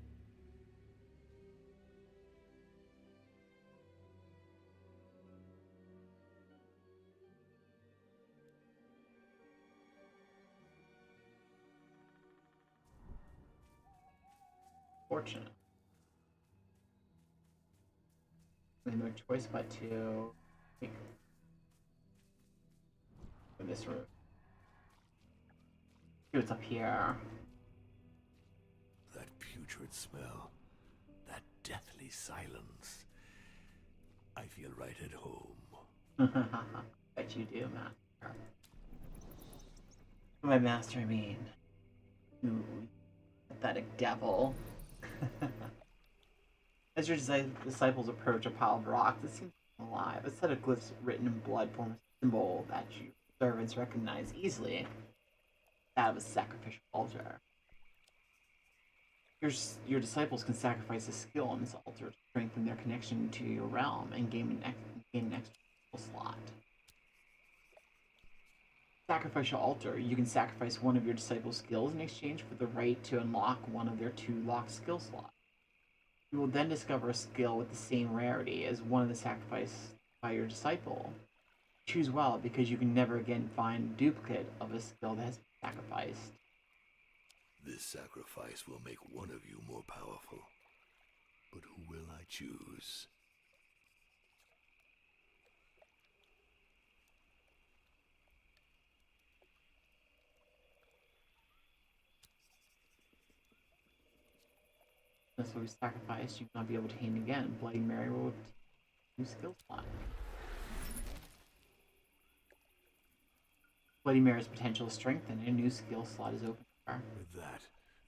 Fortunate. There's no choice but to take for this route. See what's up here. That putrid smell. That deathly silence. I feel right at home. Bet you do, Master. By Master, I mean, you pathetic devil. As your disciples approach a pile of rocks that seems alive, a set of glyphs written in blood form a symbol that you servants recognize easily. That of a sacrificial altar. Your disciples can sacrifice a skill on this altar to strengthen their connection to your realm and gain an extra slot. Sacrificial altar. You can sacrifice one of your disciples' skills in exchange for the right to unlock one of their 2 locked skill slots. You will then discover a skill with the same rarity as one of the sacrificed by your disciple. Choose well, because you can never again find a duplicate of a skill that has been sacrificed. This sacrifice will make one of you more powerful. But who will I choose? This will be sacrificed. You will not be able to gain again. Bloody Mary will have 2 skill slots. Bloody Mary's potential is strengthened, and a new skill slot is open for her. With that,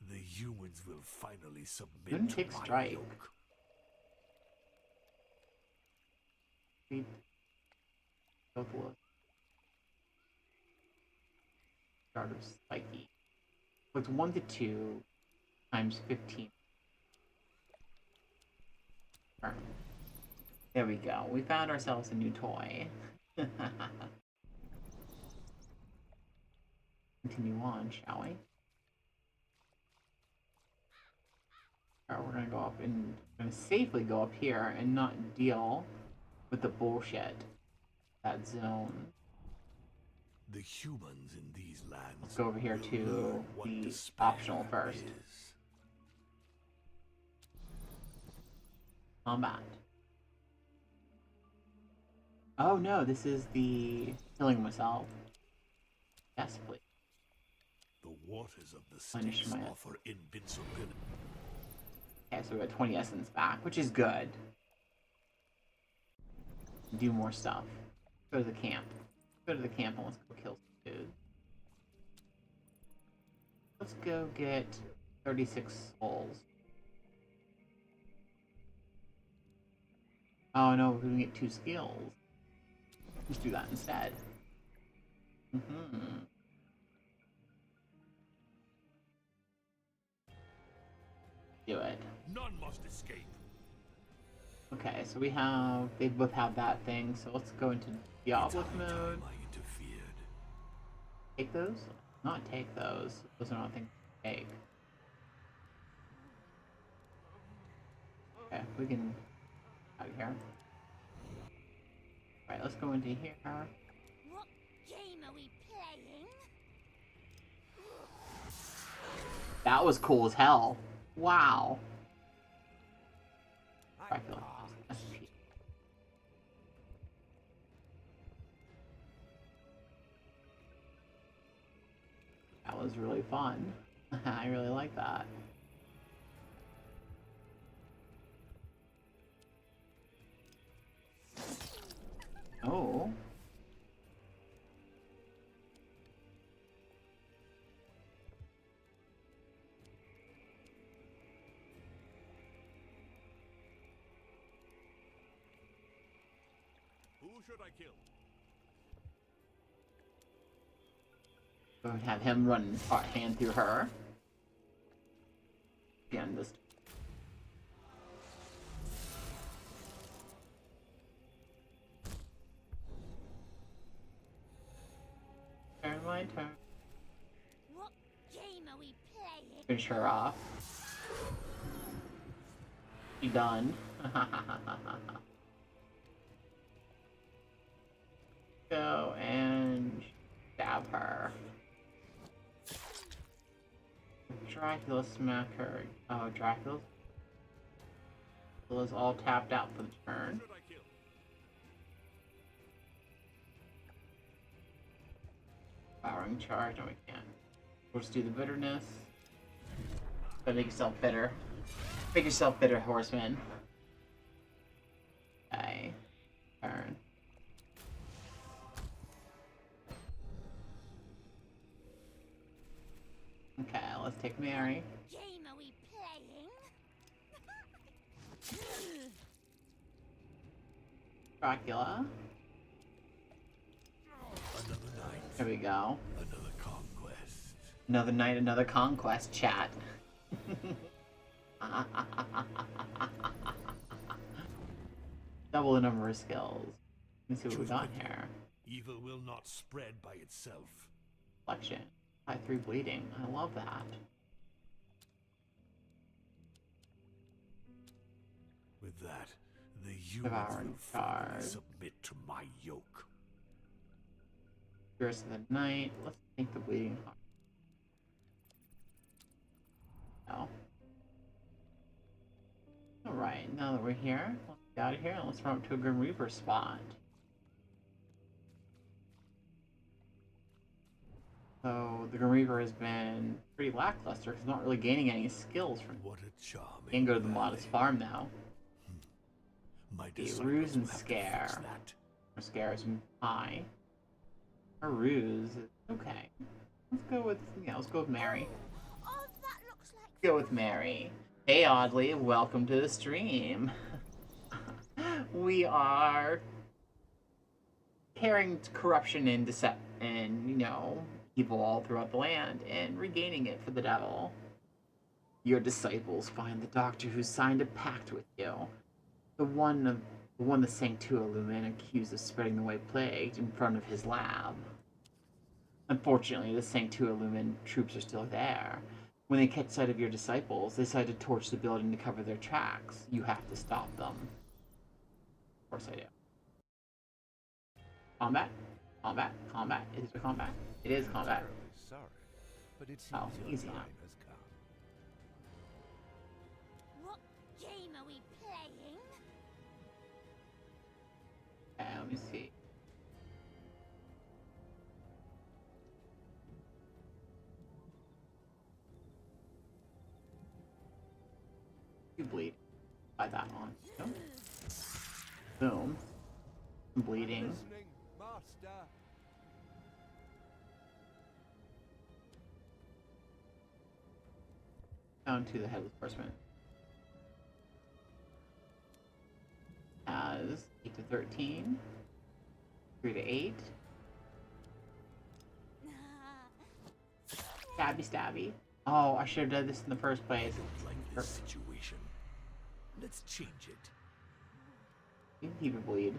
the humans will finally submit Couldn't to take my strike. yoke. Read both of those. Starter spiky. So it's 1 to 2 times 15. There we go. We found ourselves a new toy. Continue on, shall we? Alright, we're gonna go up and safely go up here and not deal with the bullshit. That zone. The humans in these lands. Let's go over here will to learn what the despair optional first. is. Combat. Oh no, this is the killing myself. Yes, please. The waters of the Punish Styx my- offer invincibility. Okay, so we got 20 essence back, which is good. Do more stuff. Go to the camp. Go to the camp and let's go kill some dudes. Let's go get 36 souls. Oh no, we can get 2 skills. Let's do that instead. Do it. None must escape. Okay, so they both have that thing, so let's go into Diablo It's high mode. time I interfered. Take those? Not take those. Those are not things to take. Okay, we can out of here. Right, let's go into here. What game are we playing? That was cool as hell. Wow. Dracula. SP. That was really fun. I really like that. Oh. Who should I kill? Go and have him run his hot hand through her. Again, this. Turn my turn. What game are we playing? Finish her off. She done. Go and stab her. Dracula smack her. Oh, Dracula's all tapped out for the turn. Should I kill? Powering charge. No, we can't. We'll just do the bitterness. But make yourself bitter. Make yourself bitter, horseman. Okay. Turn. Okay, let's take Mary. Game are we playing? Dracula. Another night. There we go. Another conquest. Another night, another conquest, chat. Double the number of skills. Let's see what we got here. Evil will not spread by itself. Reflection. 5-3 bleeding. I love that. With that, the humans Devouring will finally Guard. submit to my yoke. Spirits of the Night. Let's take the bleeding heart. Oh. Alright, now that we're here, let's get out of here and let's run up to a Grim Reaper spot. So the Grim Reaper has been pretty lackluster because he's not really gaining any skills from it. What a charming. Can't go to the modest farm now. My The disciples Ruse and will have to Scare. fix that. Our Scare is high. Our Ruse is okay. Let's go with Mary. Oh, that looks like Go with Mary. Hey Oddly, welcome to the stream. We are carrying corruption and evil all throughout the land and regaining it for the devil. Your disciples find the doctor who signed a pact with you. The one the Sanctua Lumen accused of spreading the white plague in front of his lab. Unfortunately, the Sanctua Lumen troops are still there. When they catch sight of your disciples, they decide to torch the building to cover their tracks. You have to stop them. Of course I do. Combat? Combat? Combat? Is it combat? It is combat. Terribly sorry, but it seems Oh, your easy time now. has come. what game are we playing? Okay, let me see. You bleed. By that one. Boom. Boom. Bleeding. Listening, master. Down to the Headless Horseman. As 8 to 13. 3 to 8. Stabby stabby. Oh, I should have done this in the first place. Don't like this situation. Let's change it. You can keep it bleed.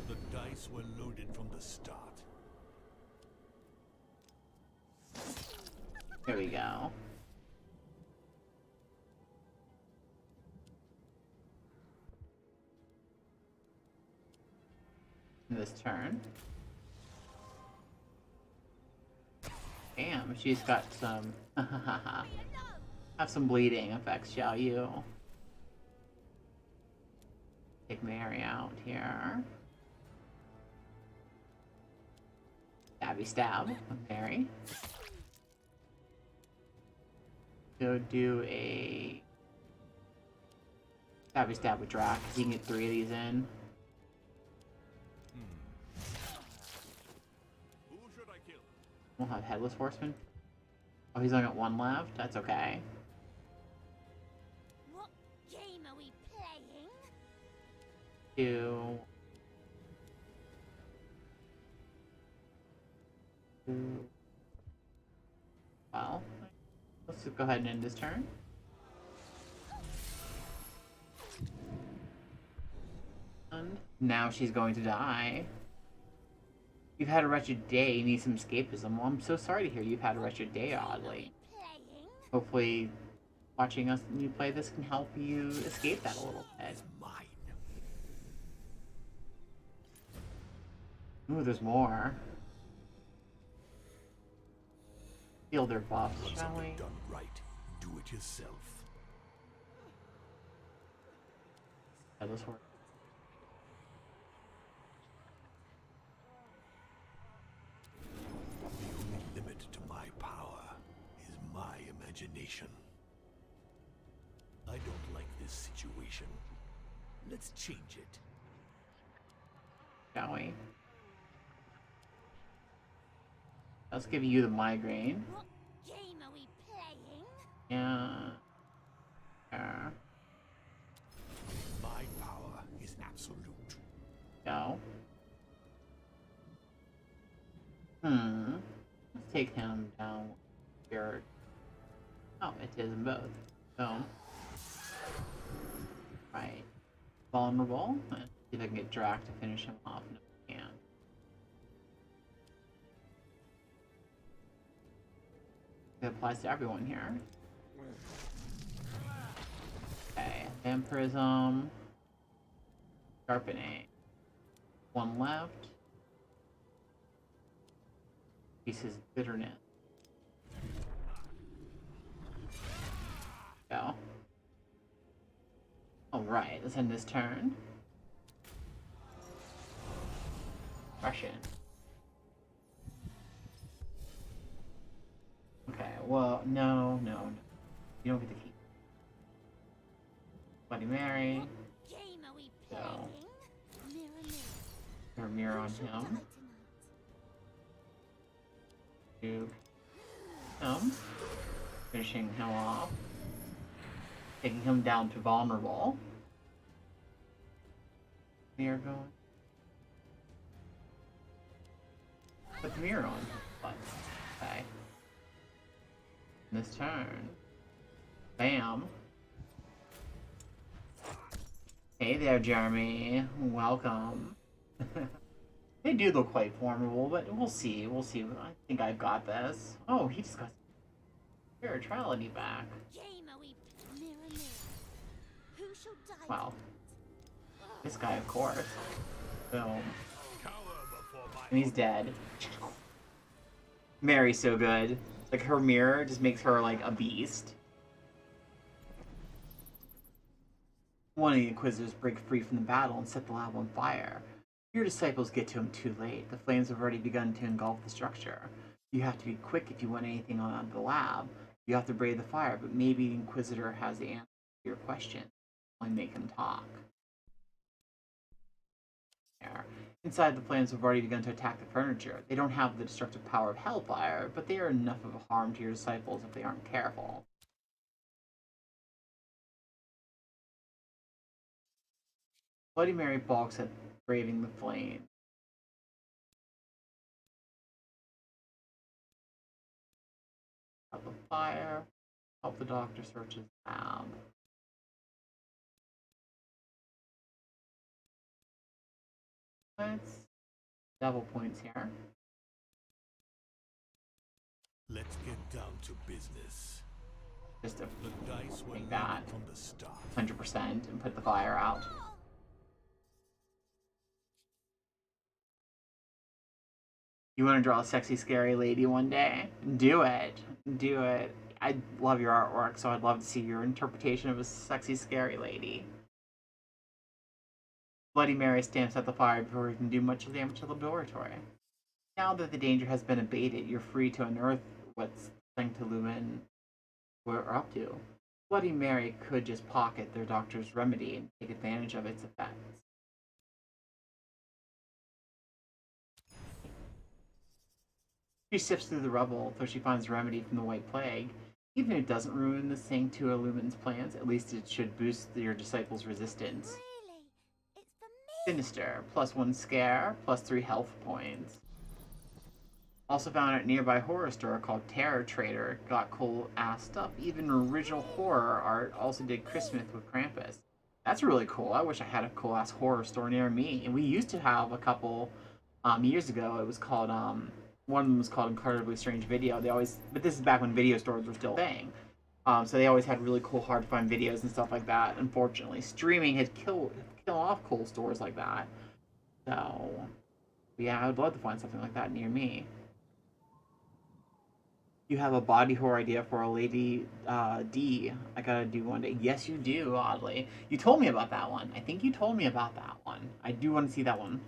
The dice were loaded from the start. There we go. This turn. Damn, she's got some. Have some bleeding effects, shall you? Take Mary out here. Stabby stab with Mary. Go do a stabby stab with Drac. You can get 3 of these in. Who should I kill? We'll have Headless Horseman. Oh, he's only got 1 left? That's okay. What game are we playing? 2. Well, let's just go ahead and end this turn. And now she's going to die. You've had a wretched day, you need some escapism. Well, I'm so sorry to hear you've had a wretched day, Oddly. Playing? Hopefully, watching us you play this can help you escape that a little bit. It's mine. Ooh, there's more. Feel their buffs, Want shall we? something done right. Do it yourself. Headless Horse. The only limit to my power is my imagination. I don't like this situation. Let's change it. Shall we? Let's give you the migraine. What game are we playing? Yeah. My power is absolute. Go. Let's take him down here. Oh, it is in both. Boom. Right. vulnerable. Let's see if I can get Drac to finish him off. No, I can't. It applies to everyone here. Okay, Vampirism. Sharpening. One left. Pieces bitterness. Go. Alright, let's end this turn. Russian. Okay, well, no. You don't get the key. Bloody Mary. What game are we So, playing? Mirror, mirror on who shall him. die tonight? To him. Finishing him off. Taking him down to vulnerable. Mirror going. Put the mirror on. Okay. This turn. Bam. Hey there, Jeremy. Welcome. They do look quite formidable, but we'll see. We'll see. I think I've got this. Oh, he just got spirituality back. Game are we mirror, who shall die Wow. This guy, of course. Boom. And he's dead. Mary's so good. Like, her mirror just makes her, like, a beast. One of the Inquisitors break free from the battle and set the lab on fire. Your disciples get to him too late. The flames have already begun to engulf the structure. You have to be quick if you want anything on the lab. You have to brave the fire, but maybe the Inquisitor has the answer to your question. Only make him talk. There. Inside, the flames have already begun to attack the furniture. They don't have the destructive power of hellfire, but they are enough of a harm to your disciples if they aren't careful. Bloody Mary balks at braving the flame. Up the fire. Help the doctor search his lab. Let's double points here. Let's get down to business. Just to The dice were make that loaded from the start. 100% and put the fire out. You want to draw a sexy, scary lady one day? Do it. Do it. I love your artwork, so I'd love to see your interpretation of a sexy, scary lady. Bloody Mary stamps out the fire before he can do much damage to the laboratory. Now that the danger has been abated, you're free to unearth what's Sanctilumen were up to. Bloody Mary could just pocket their doctor's remedy and take advantage of its effects. She sifts through the rubble until she finds a remedy from the White Plague. Even if it doesn't ruin the Sanctilumen's plans, at least it should boost your disciples' resistance. Really? It's for me? Sinister, +1 scare, +3 health points. Also found at a nearby horror store called Terror Trader. Got cool ass stuff. Even original horror art. Also did Christmas with Krampus. That's really cool. I wish I had a cool ass horror store near me. And we used to have a couple years ago. It was called one of them was called Incredibly Strange Video. They always, but this is back when video stores were still a thing. So they always had really cool, hard to find videos and stuff like that. Unfortunately, streaming had killed off cool stores like that. So yeah, I would love to find something like that near me. You have a body horror idea for a Lady D. I gotta do one day. Yes, you do, oddly. You told me about that one. I think you told me about that one. I do want to see that one.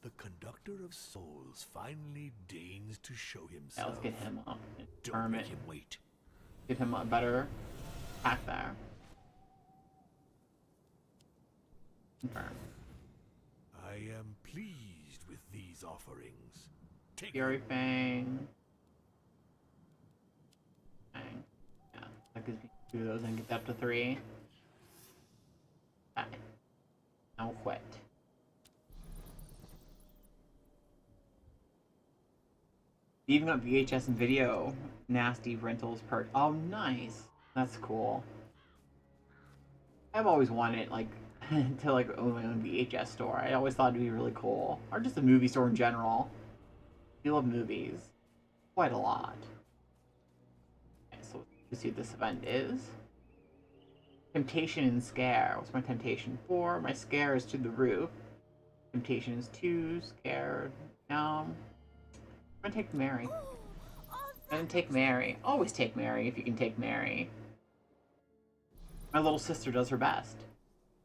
The conductor of souls finally deigns to show Yeah, himself. let's get him up. Don't Confirm make it. him wait. Give him a better attack there. Confirm. I am pleased with these offerings. Take Fury Fang. Fang. Yeah, that gives me 2 of those and get that up to 3. Okay. Now quit. Even got VHS and video nasty rentals perk. Oh, nice. That's cool. I've always wanted like to like own my own VHS store. I always thought it'd be really cool, or just a movie store in general. I love movies quite a lot. Okay, so let's see what this event is. Temptation and scare. What's my temptation 4? My scare is to the roof. Temptation is 2. Scare. I'm gonna take Mary. I'm gonna take Mary. Always take Mary if you can take Mary. My little sister does her best.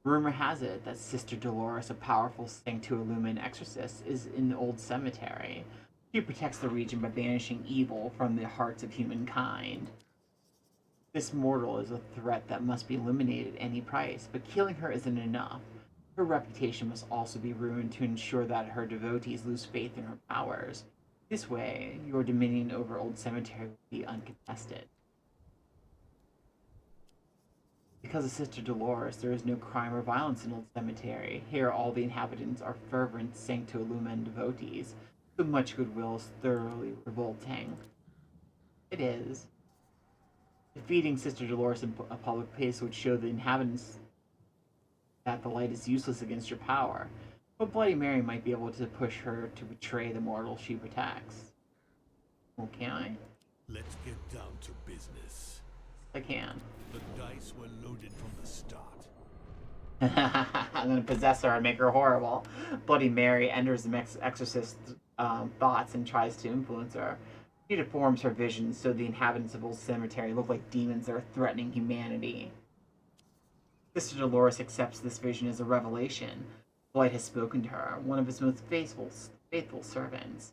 Rumor has it that Sister Dolores, a powerful Sanctualumin exorcist, is in the old cemetery. She protects the region by banishing evil from the hearts of humankind. This mortal is a threat that must be eliminated at any price, but killing her isn't enough. Her reputation must also be ruined to ensure that her devotees lose faith in her powers. This way, your dominion over Old Cemetery will be uncontested. Because of Sister Dolores, there is no crime or violence in Old Cemetery. Here, all the inhabitants are fervent Sanctualumin devotees, so much goodwill is thoroughly revolting. It is. Defeating Sister Dolores in a public place would show the inhabitants that the light is useless against your power, but Bloody Mary might be able to push her to betray the mortal she protects. Well, can I? Let's get down to business. I can. The dice were loaded from the start. I'm gonna possess her and make her horrible. Bloody Mary enters the exorcist's thoughts and tries to influence her. She deforms her vision so the inhabitants of Old Cemetery look like demons that are threatening humanity. Sister Dolores accepts this vision as a revelation. The light has spoken to her, one of his most faithful servants.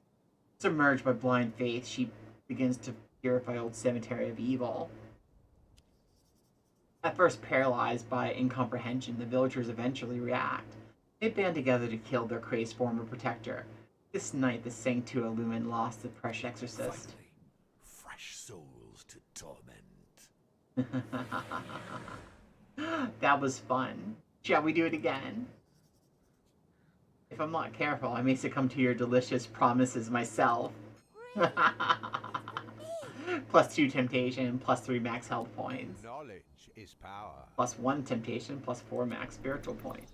Submerged by blind faith, she begins to purify Old Cemetery of evil. At first paralyzed by incomprehension, the villagers eventually react. They band together to kill their crazed former protector. This night, the Sanctualumin lost the precious exorcist. Finally, fresh souls to torment. That was fun. Shall we do it again? If I'm not careful, I may succumb to your delicious promises myself. +2 temptation, +3 max health points. Knowledge is power. +1 temptation, +4 max spiritual points.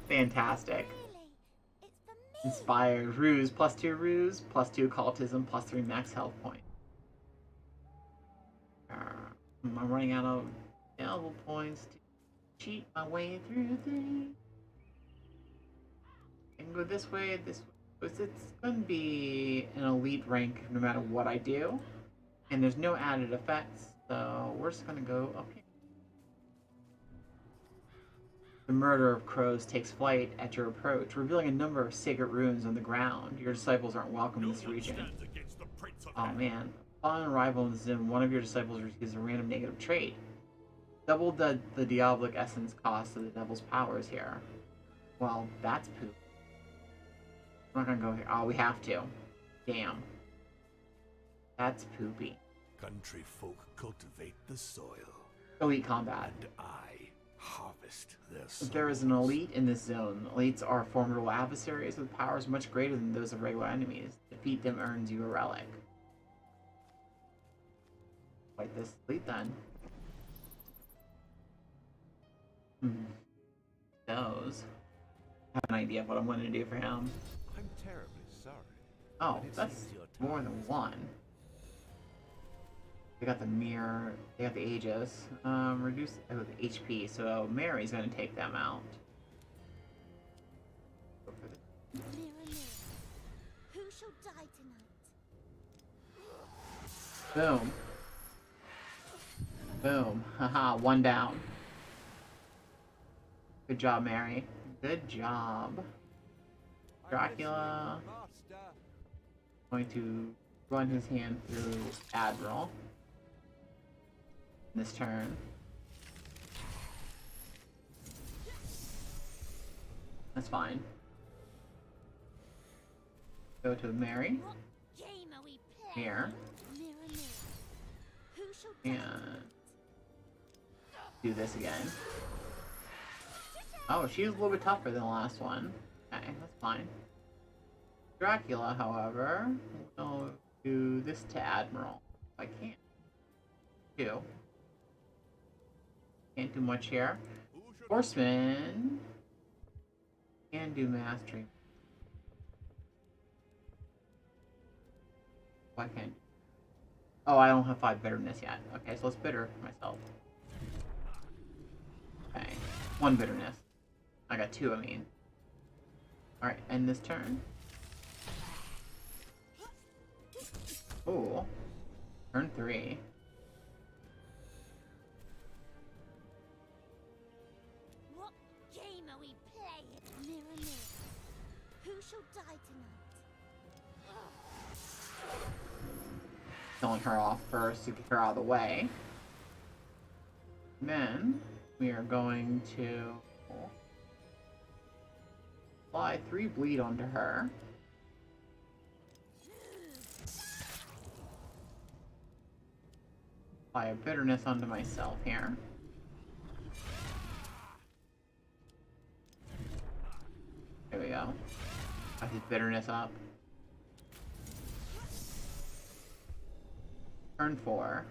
Fantastic. Really? It's for me. Inspired. Ruse, +2 ruse, +2 occultism, +3 max health points. I'm running out of available points to cheat my way through things. I can go this way, this way. It's going to be an elite rank no matter what I do. And there's no added effects, so we're just going to go up here. The murder of crows takes flight at your approach, revealing a number of sacred ruins on the ground. Your disciples aren't welcome in this region. Oh man. Upon arrival in the Zim, one of your disciples receives a random negative trait. Double the diabolic essence cost of the devil's powers here. Well, that's poop. I'm not gonna go here. Oh, we have to. Damn. That's poopy. Country folk cultivate the soil. Elite combat. And I harvest their souls. There is an elite in this zone. Elites are formidable adversaries with powers much greater than those of regular enemies. Defeat them earns you a relic. Fight this elite then. Those. I have an idea of what I'm going to do for him. I'm terribly sorry. Oh, but it that's seems your more time than has one. They got the mirror, they got the Aegis. Reduce the HP, so Mary's gonna take them out. Mirror, mirror, who shall die tonight? Boom. Boom. Haha, one down. Good job, Mary. Good job. Dracula Master. going to run his hand through Admiral this turn. That's fine. Go to Mary. What game are we playing? Here. Mirror, mirror, who shall die And do this again. Oh, she's a little bit tougher than the last one. Okay, that's fine. Dracula, however, will do this to Admiral. If I can. 2. Can't do much here. Horseman. Can do mastery. Why can't? Oh, I don't have 5 bitterness yet. Okay, so let's bitter myself. Okay, 1 bitterness. I got 2, I mean. Alright, end this turn. Ooh. Turn 3. What game are we playing? Mirror, mirror. Who shall die tonight? Killing her off first to get her out of the way. Then we are going to apply 3 bleed onto her. Apply a bitterness onto myself here. There we go. Got his bitterness up. Turn 4.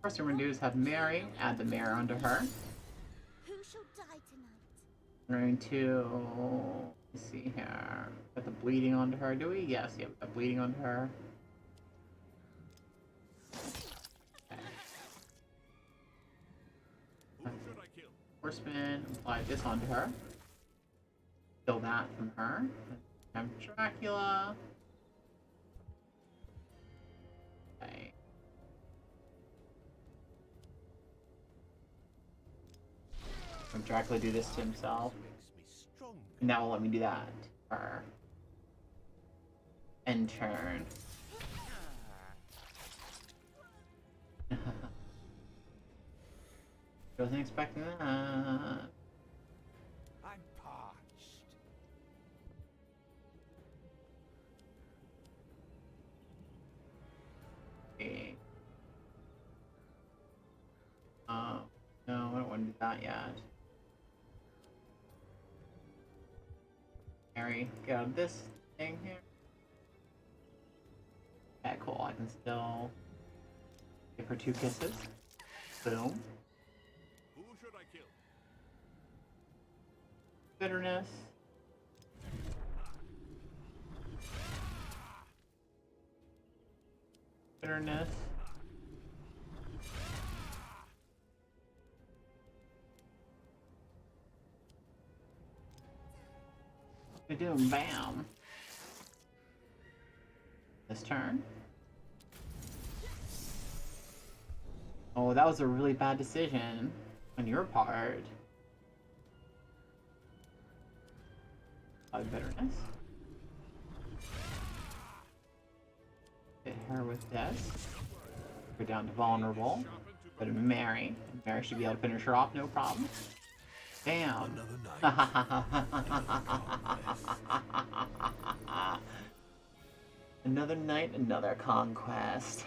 First thing we're gonna do is have Mary add the mare onto her. Who shall die tonight? We're going to let's see here. Got the bleeding onto her. Do we? Yes, yep, got bleeding onto her. Okay. Horseman, apply this onto her. Kill that from her. I'm Dracula. Okay. When Dracula do this to himself. And that will let me do that. For end turn. Wasn't expecting that. I'm parched. Okay. No, I don't want to do that yet. Mary, get out of this thing here. Okay, cool. I can still give her 2 kisses. Boom. Who should I kill? Bitterness. Bitterness. We do bam. This turn. Oh, that was a really bad decision on your part. Bitterness. Hit her with this. Go down to vulnerable. Go to Mary. Mary should be able to finish her off, no problem. Bam. Another night, another conquest.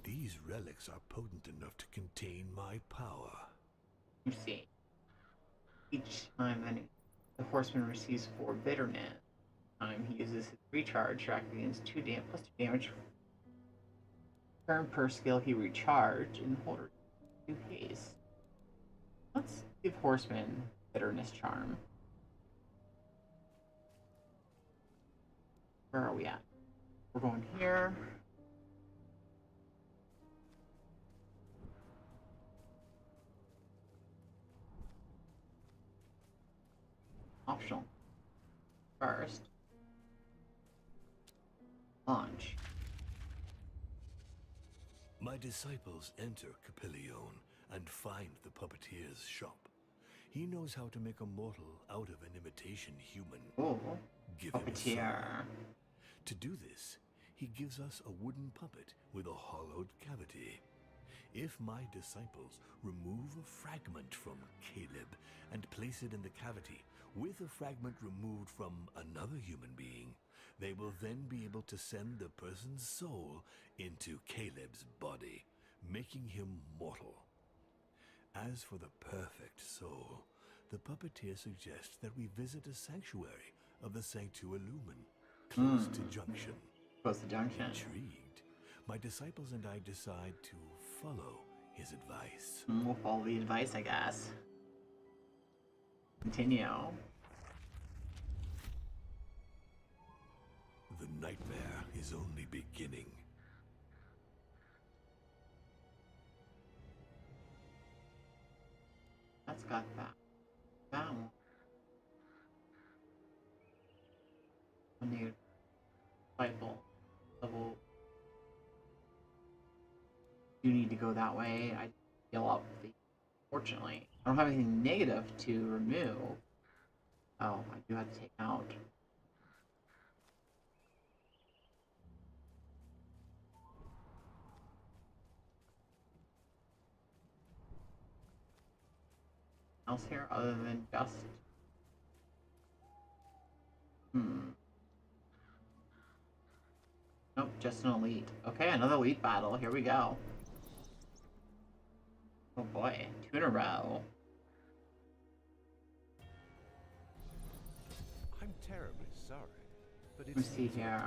These relics are potent enough to contain my power. You see, each time the horseman receives 4 bitterness, he uses his recharge to act against 2 plus 2 damage. Turn per skill he recharged and hold her 2 haste. Let's give horseman bitterness charm. Where are we at? We're going here. Optional. First. Launch. My disciples enter Capillion and find the puppeteer's shop. He knows how to make a mortal out of an imitation human. Ooh. Give him a Puppeteer. sword. To do this, he gives us a wooden puppet with a hollowed cavity. If my disciples remove a fragment from Caleb and place it in the cavity with a fragment removed from another human being, they will then be able to send the person's soul into Caleb's body, making him mortal. As for the perfect soul, the puppeteer suggests that we visit a sanctuary of the Sanctualumen, close to Junction. Close to Junction. Intrigued, my disciples and I decide to follow his advice. We'll follow the advice, I guess. Continue. The nightmare is only beginning. That's got that. That one. A new disciple. Level. You need to go that way. I heal up the. Fortunately, I don't have anything negative to remove. Oh, I do have to take out. Else here other than just nope, just an elite. Okay, another elite battle. Here we go. Oh boy, 2 in a row. I'm terribly sorry, but Let's see here.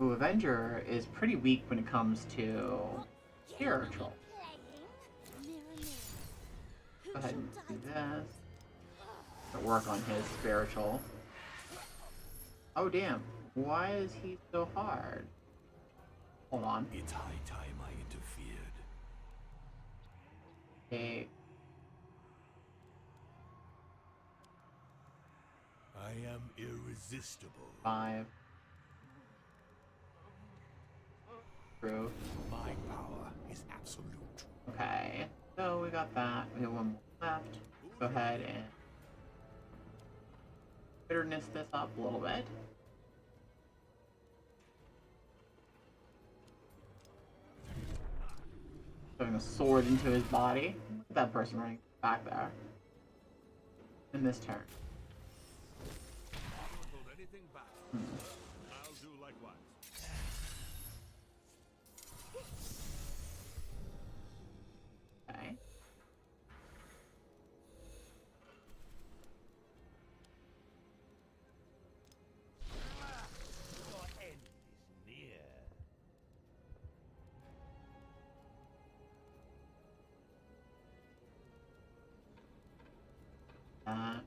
Ooh, Avenger is pretty weak when it comes to spiritual. Go ahead and do this. Work on his spiritual. Oh damn, why is he so hard? Hold on. It's high time I interfered. Okay. I am irresistible. 5. True. My power is absolute. Okay, so we got that. We have 1 more left. Go ahead and bitterness this up a little bit. Throwing a sword into his body. Look at that person running back there. In this turn. I'll do likewise. Okay. Your end is near.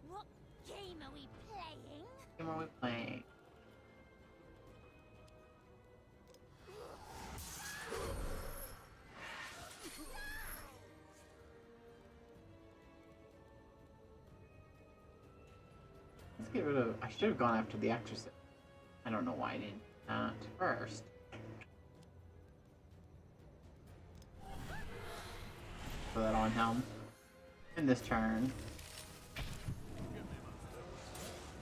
What game are we playing? Game are we playing? Let's get rid of. I should have gone after the Exorcist. I don't know why I didn't do that first. Put that on him. In this turn.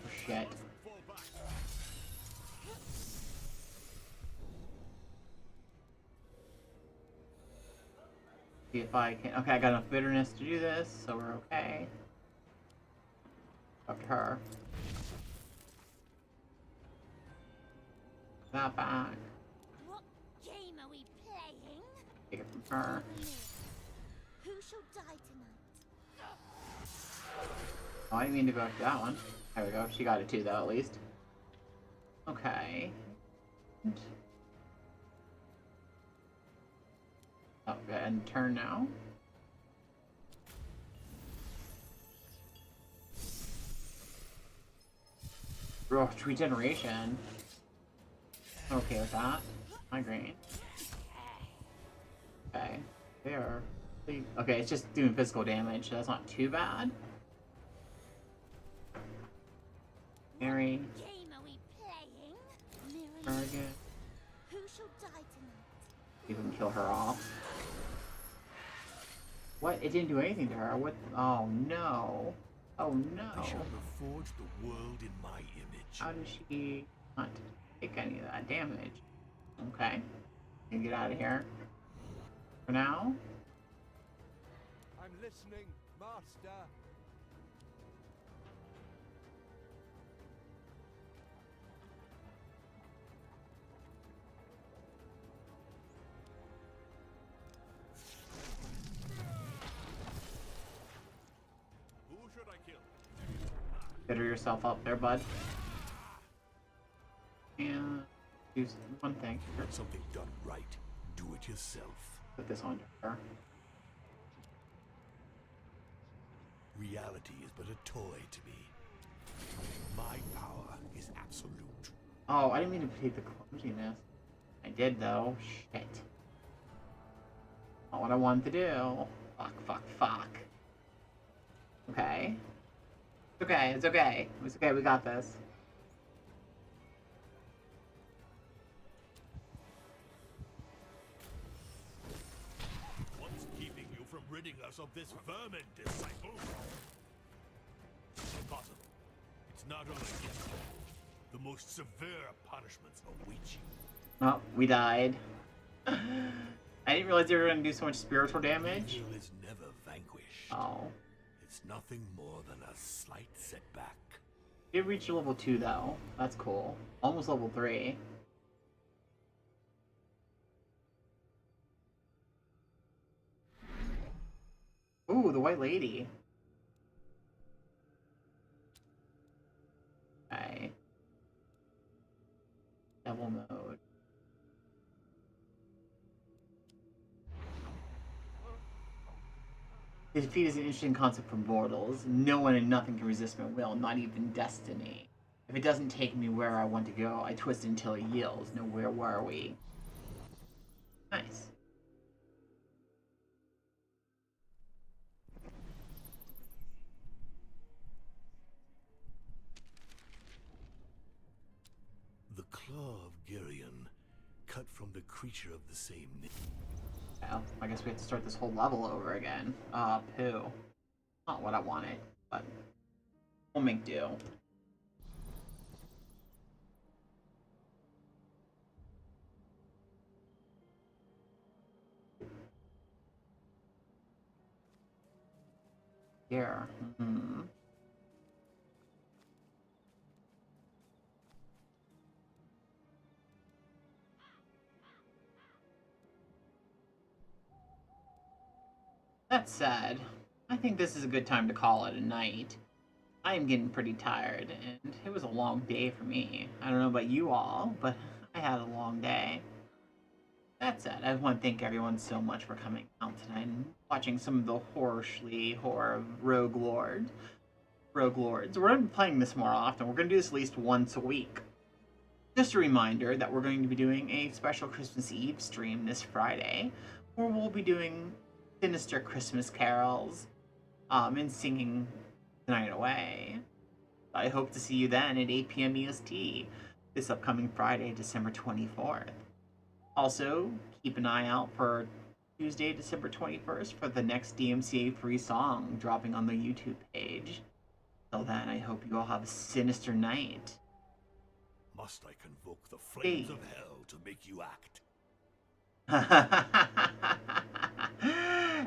Oh, shit. See if I can. Okay, I got enough bitterness to do this, so we're okay. Up to her. That back. What game are we playing? Take it from her. Who shall die tonight? Oh, I didn't mean to go after that one. There we go. She got it too, though, at least. Okay. Oh, go ahead and turn now. Oh, regeneration. Okay with that. Migraine. Okay. They are. Okay, it's just doing physical damage. So that's not too bad. Mary. Game are we playing? Target. Who shall die tonight? Even kill her off. What? It didn't do anything to her. What? Oh no. Oh no. I shall reforge the world in my image. How does she not take any of that damage? Okay. You get out of here. For now. I'm listening, Master. Who should I kill? Bitter yourself up there, bud. And do one thing. Want something done right, do it yourself. Put this on her. Reality is but a toy to me. My power is absolute. Oh, I didn't mean to take the clumsiness. I did though. Shit. Not what I wanted to do. Fuck. Okay. It's okay, it's okay. It's okay, we got this. What's keeping you from ridding us of this vermin, disciple? Impossible. It's not only yet. The most severe punishments await you. Oh, we died. I didn't realize they were going to do so much spiritual damage. Evil is never vanquished. Oh. It's nothing more than a slight setback. Did reach level 2 though. That's cool. Almost level 3. Ooh, the white lady. Okay. Devil mode. Defeat is an interesting concept for mortals. No one and nothing can resist my will, not even destiny. If it doesn't take me where I want to go, I twist it until it yields. No, where were we? Nice. The claw of Girion, cut from the creature of the same name. Well, I guess we have to start this whole level over again. Poo. Not what I wanted, but we'll make do. Here. That said, I think this is a good time to call it a night. I am getting pretty tired, and it was a long day for me. I don't know about you all, but I had a long day. That said, I want to thank everyone so much for coming out tonight and watching some of the horror of Rogue Lords. We're going to be playing this more often. We're going to do this at least once a week. Just a reminder that we're going to be doing a special Christmas Eve stream this Friday, where we'll be doing sinister Christmas carols, and singing the night away. I hope to see you then at 8 p.m. EST this upcoming Friday, December 24th. Also, keep an eye out for Tuesday, December 21st for the next DMCA free song dropping on the YouTube page. Till then, I hope you all have a sinister night. Must I convoke the flames of hell to make you act?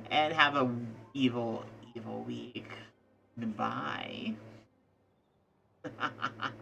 And have a evil week. Goodbye.